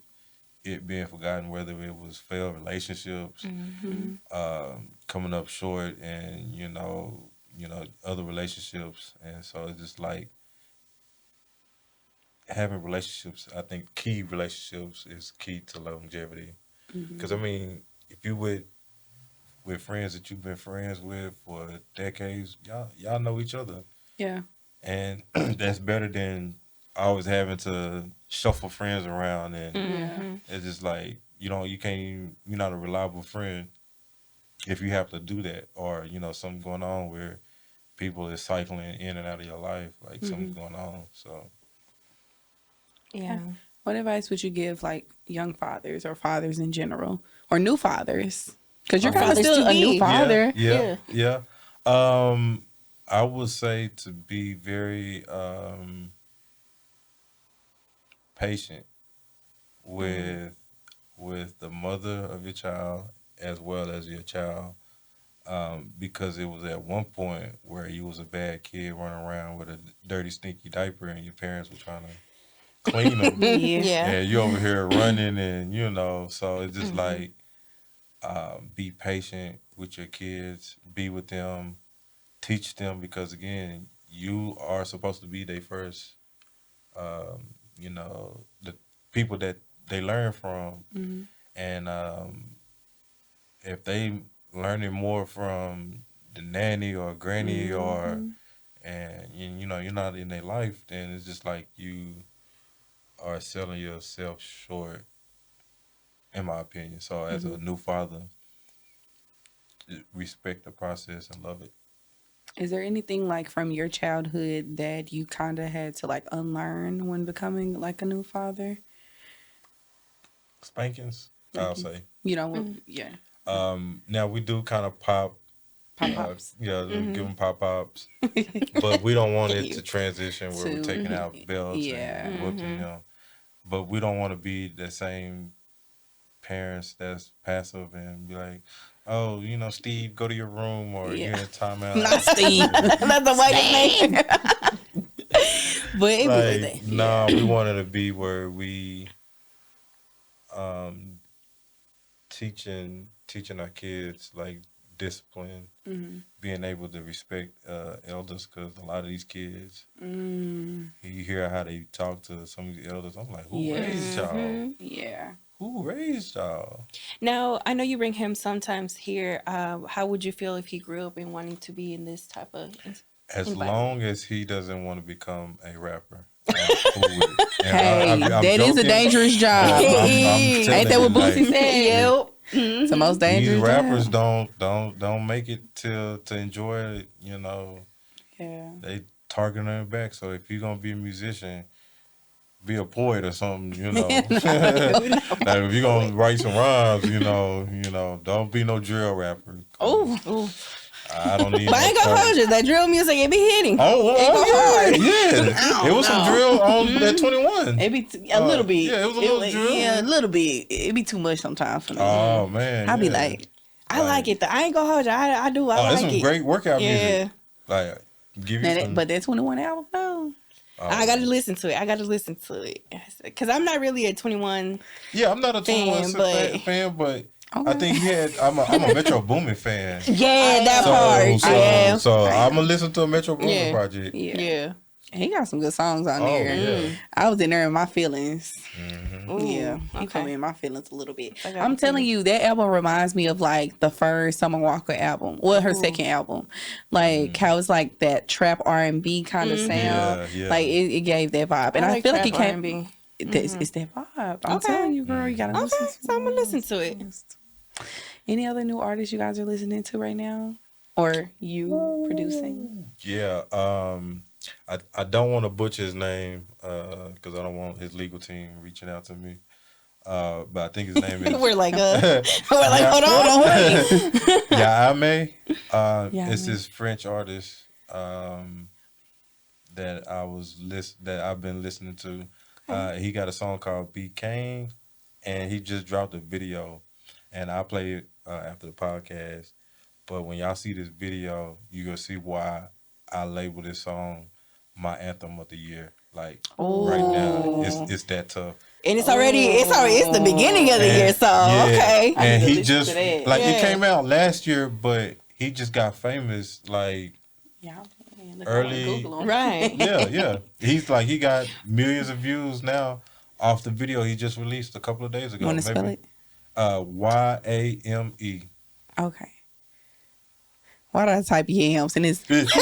Speaker 2: it being forgotten, whether it was failed relationships, coming up short, and other relationships. And so it's just like having relationships. I think key relationships is key to longevity, because I mean, if you with friends that you've been friends with for decades, y'all know each other.
Speaker 1: Yeah.
Speaker 2: And that's better than always having to shuffle friends around, and it's just like you're not a reliable friend if you have to do that, or something going on where people is cycling in and out of your life, like something's going on. So
Speaker 1: what advice would you give like young fathers or fathers in general, or new fathers? Because you're kind of still a new father.
Speaker 2: Yeah. I would say to be very patient with the mother of your child as well as your child, because it was at one point where you was a bad kid running around with a dirty, stinky diaper, and your parents were trying to clean them. And you over here running, and so it's just like be patient with your kids, be with them. Teach them, because again, you are supposed to be their first, the people that they learn from, and if they learning more from the nanny or granny and you're not in their life, then it's just like you are selling yourself short, in my opinion. So as a new father, respect the process and love it.
Speaker 1: Is there anything like from your childhood that you kind of had to like unlearn when becoming like a new father?
Speaker 2: Spankings, I'll say.
Speaker 1: Yeah.
Speaker 2: Now we do kind of pop
Speaker 1: Pop-pops.
Speaker 2: give them pop-pops, but we don't want it to transition where we're taking out belts and whooping them. But we don't want to be the same parents that's passive and be like, oh, Steve, go to your room, or you're in timeout.
Speaker 1: Not Steve.
Speaker 3: That's the whitest name. But it
Speaker 2: like, no, we wanted to be where we teaching our kids like discipline, being able to respect elders, because a lot of these kids, you hear how they talk to some of the elders. I'm like, who raised y'all?
Speaker 1: Yeah.
Speaker 2: Who raised y'all?
Speaker 3: Now, I know you bring him sometimes here. How would you feel if he grew up in wanting to be in this type of
Speaker 2: As long as he doesn't want to become a rapper. I'm cool with it.
Speaker 1: Hey, I'm that joking. Is a dangerous job. Ain't that what Boosie said? Yep. It's the most dangerous.
Speaker 2: These rappers don't make it to enjoy it.
Speaker 1: Yeah.
Speaker 2: They targeting their back. So if you're gonna be a musician, be a poet or something. Like if you're gonna write some rhymes, don't be no drill rapper.
Speaker 3: Oh.
Speaker 2: I don't need.
Speaker 3: But I ain't gonna hold you. That drill music, it be hitting.
Speaker 2: Yeah. It was some drill on that 21.
Speaker 1: It be a little bit.
Speaker 2: Yeah, it was a little drill.
Speaker 1: Yeah, a little bit. It be too much sometimes for me.
Speaker 2: Oh man,
Speaker 1: I be like,
Speaker 3: I like it though. I ain't gonna hold you. I do. I like it.
Speaker 2: It's some great workout music. Like give you some.
Speaker 1: But that 21 album though.
Speaker 3: I gotta listen to it. Because I'm not really a 21.
Speaker 2: Yeah, I'm not a 21 fan, but. Okay. I think I'm a Metro Boomin fan.
Speaker 3: Yeah, that part.
Speaker 2: So I'm gonna listen to a Metro Boomin project.
Speaker 3: Yeah.
Speaker 1: He got some good songs on there. Yeah. I was in there in my feelings.
Speaker 3: Ooh,
Speaker 1: yeah, he put me in my feelings a little bit. I'm telling you, that album reminds me of like the first Summer Walker album, or her second album. Like how it's like that trap R&B kind of sound.
Speaker 2: Yeah.
Speaker 1: Like it gave that vibe, and I feel like it came. It's that vibe. I'm telling you, girl, you gotta listen to it.
Speaker 3: So I'm gonna listen to it.
Speaker 1: Any other new artists you guys are listening to right now? Or you producing?
Speaker 2: Yeah. I don't want to butcher his name because I don't want his legal team reaching out to me. But I think his name is.
Speaker 3: We're like, hold on, wait.
Speaker 2: Llama. It's this French artist that I've been listening to. He got a song called "Be King," and he just dropped a video, and I'll play it after the podcast. But when y'all see this video, you gonna see why I label this song my anthem of the year. Like right now, it's that tough.
Speaker 3: And it's the beginning of the year, so okay.
Speaker 2: And he just it came out last year, but he just got famous early,
Speaker 3: right?
Speaker 2: Yeah. He's he got millions of views now off the video he just released a couple of days ago.
Speaker 1: You want to spell it?
Speaker 2: Yame.
Speaker 1: Okay. Why did I type yams and it's
Speaker 2: Get
Speaker 1: to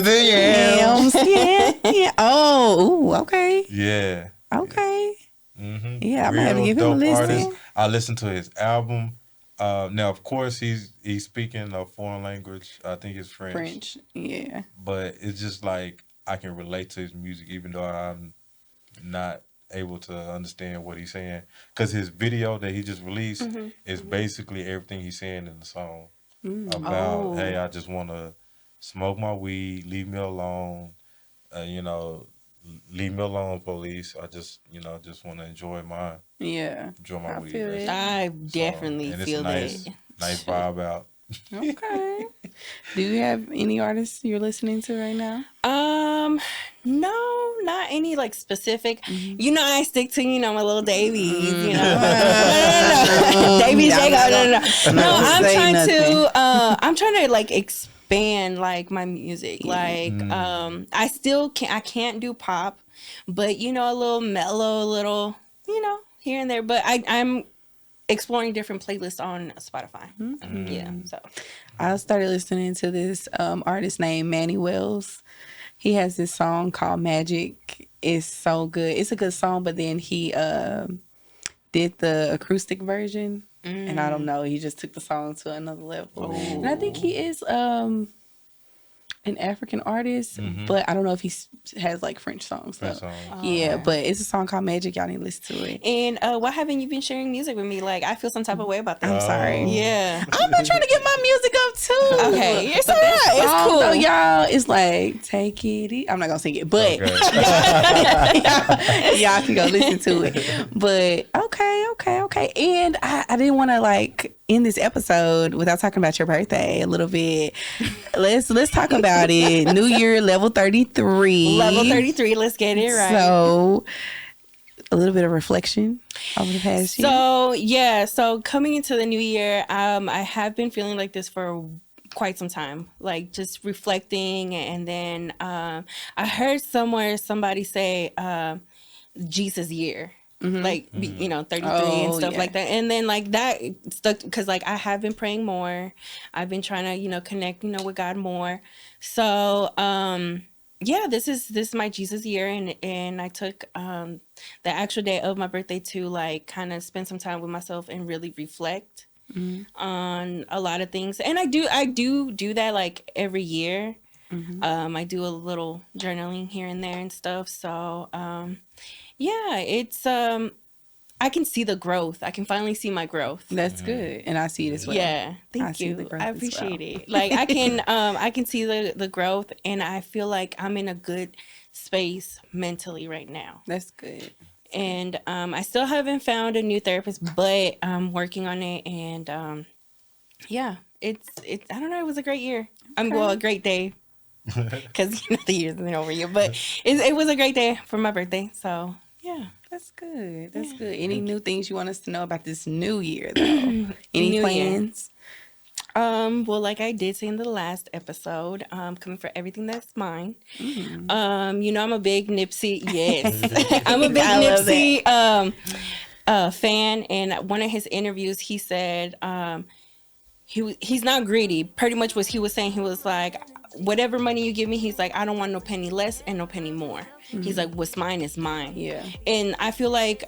Speaker 1: the yams? Yeah. Oh, okay.
Speaker 2: Yeah.
Speaker 1: Okay.
Speaker 2: Mm-hmm.
Speaker 1: Yeah, I'm gonna have to give him a listen.
Speaker 2: Artist. I listened to his album. Now, of course, he's speaking a foreign language. I think it's French.
Speaker 1: French, yeah.
Speaker 2: But it's just I can relate to his music, even though I'm not able to understand what he's saying, because his video that he just released is basically everything he's saying in the song about, hey, I just want to smoke my weed, leave me alone, leave me alone, police. I just want to enjoy my weed.
Speaker 3: I definitely feel
Speaker 2: nice vibe out.
Speaker 1: Okay. Do you have any artists you're listening to right now?
Speaker 3: No, not any specific. I stick to my little Davies. Davies, Jacob. No, I'm trying to expand my music. I can't do pop, but a little mellow, a little here and there. But I'm exploring different playlists on Spotify. Yeah, so
Speaker 1: I started listening to this artist named Manny Wells. He has this song called Magic. It's so good. It's a good song, but then he did the acoustic version. And I don't know, he just took the song to another level. And I think he is an African artist, but I don't know if he has French songs. So. Yeah, but it's a song called Magic. Y'all need to listen to it.
Speaker 3: And why haven't you been sharing music with me? I feel some type of way about that.
Speaker 1: I'm sorry.
Speaker 3: Yeah.
Speaker 1: I've been trying to get my music up too.
Speaker 3: Okay, it's all right. It's cool.
Speaker 1: Though, y'all, it's take it easy. I'm not gonna sing it, but y'all can go listen to it. But okay. And I didn't want to end this episode without talking about your birthday a little bit. Let's talk about it. New Year, level 33.
Speaker 3: Level 33. Let's get it right.
Speaker 1: So, a little bit of reflection over the past year.
Speaker 3: So coming into the new year, I have been feeling like this for quite some time, just reflecting. And then I heard somebody say Jesus year. 33 and stuff like that, and then that stuck because I have been praying more. I've been trying to connect with God more. So this is my Jesus year, and I took the actual day of my birthday to kind of spend some time with myself and really reflect on a lot of things. And I do that every year. I do a little journaling here and there and stuff. So it's I can see the growth. I can finally see my growth.
Speaker 1: That's good, and I see it as well.
Speaker 3: Yeah, thank you. I appreciate it. I can see the growth, and I feel like I'm in a good space mentally right now.
Speaker 1: That's good.
Speaker 3: And I still haven't found a new therapist, but I'm working on it. And it's I don't know. It was a great year. A great day. Because the year's been over you, but it was a great day for my birthday. So yeah,
Speaker 1: that's good. That's good. Any new things you want us to know about this new year, though? Any new plans?
Speaker 3: Well, like I did say in the last episode, coming for everything that's mine. I'm a big Nipsey. Yes, I'm a big Nipsey fan. And one of his interviews, he said, he's not greedy. Pretty much what he was saying, he was like, whatever money you give me, he's like, I don't want no penny less and no penny more. He's like, what's mine is mine.
Speaker 1: Yeah.
Speaker 3: And I feel like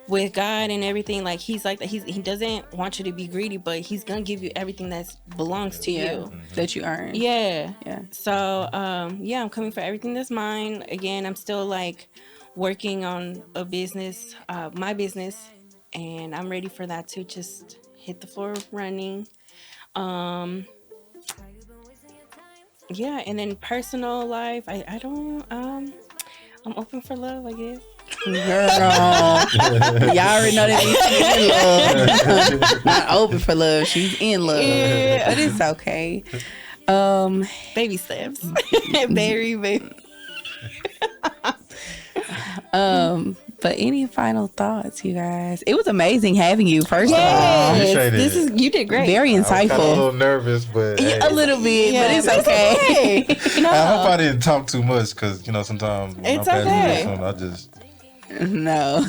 Speaker 3: with God and everything, like he's like that. He doesn't want you to be greedy, but he's gonna give you everything that belongs to you,
Speaker 1: that you earn.
Speaker 3: Yeah.
Speaker 1: Yeah.
Speaker 3: So I'm coming for everything that's mine. Again, I'm still like working on a business, my business, and I'm ready for that to just hit the floor running. Yeah, and then personal life, I don't, I'm open for love, I guess.
Speaker 1: Girl, y'all already know that she's in love. Not open for love, she's in love. Yeah. But it's okay.
Speaker 3: Baby steps. Very baby.
Speaker 1: But any final thoughts, you guys? It was amazing having you. First of all,
Speaker 3: you did great.
Speaker 1: Very insightful.
Speaker 2: I was a little nervous, but hey.
Speaker 1: A little bit, but it's okay.
Speaker 2: No. I hope I didn't talk too much because sometimes when
Speaker 3: it's
Speaker 2: I'm
Speaker 3: okay.
Speaker 2: I just.
Speaker 1: No.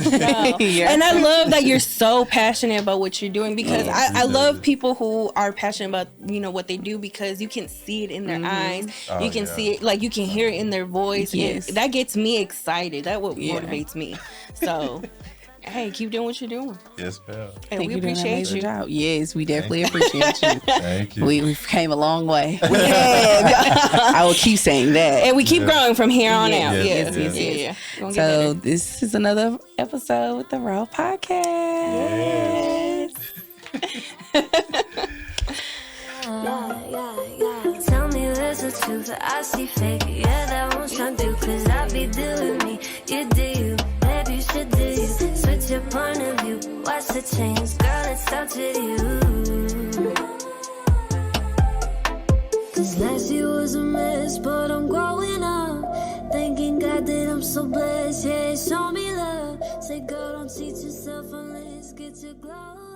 Speaker 3: Yeah. And I love that you're so passionate about what you're doing, because I love people who are passionate about what they do, because you can see it in their eyes. You can see it, like you can hear it in their voice.
Speaker 1: Yes.
Speaker 3: And that gets me excited. That what motivates me. So hey, keep doing what you're doing.
Speaker 2: Yes, ma'am.
Speaker 3: And we appreciate you.
Speaker 1: Job. Yes, we definitely appreciate you.
Speaker 2: Thank you.
Speaker 1: We came a long way. I will keep saying that.
Speaker 3: And we keep growing from here on out.
Speaker 1: Yes. So this is another episode with the Raw Podcast.
Speaker 4: Tell me there's a truth, I see fake. Yeah, that won't shine through, cause I be doing me. You do you, baby, you should do you. Switch your point of view, watch the change. Girl, it starts with you. Cause last year was a mess, but I'm growing up. Thanking God that I'm so blessed, yeah, show me love. Say, girl, don't cheat yourself unless get your glow.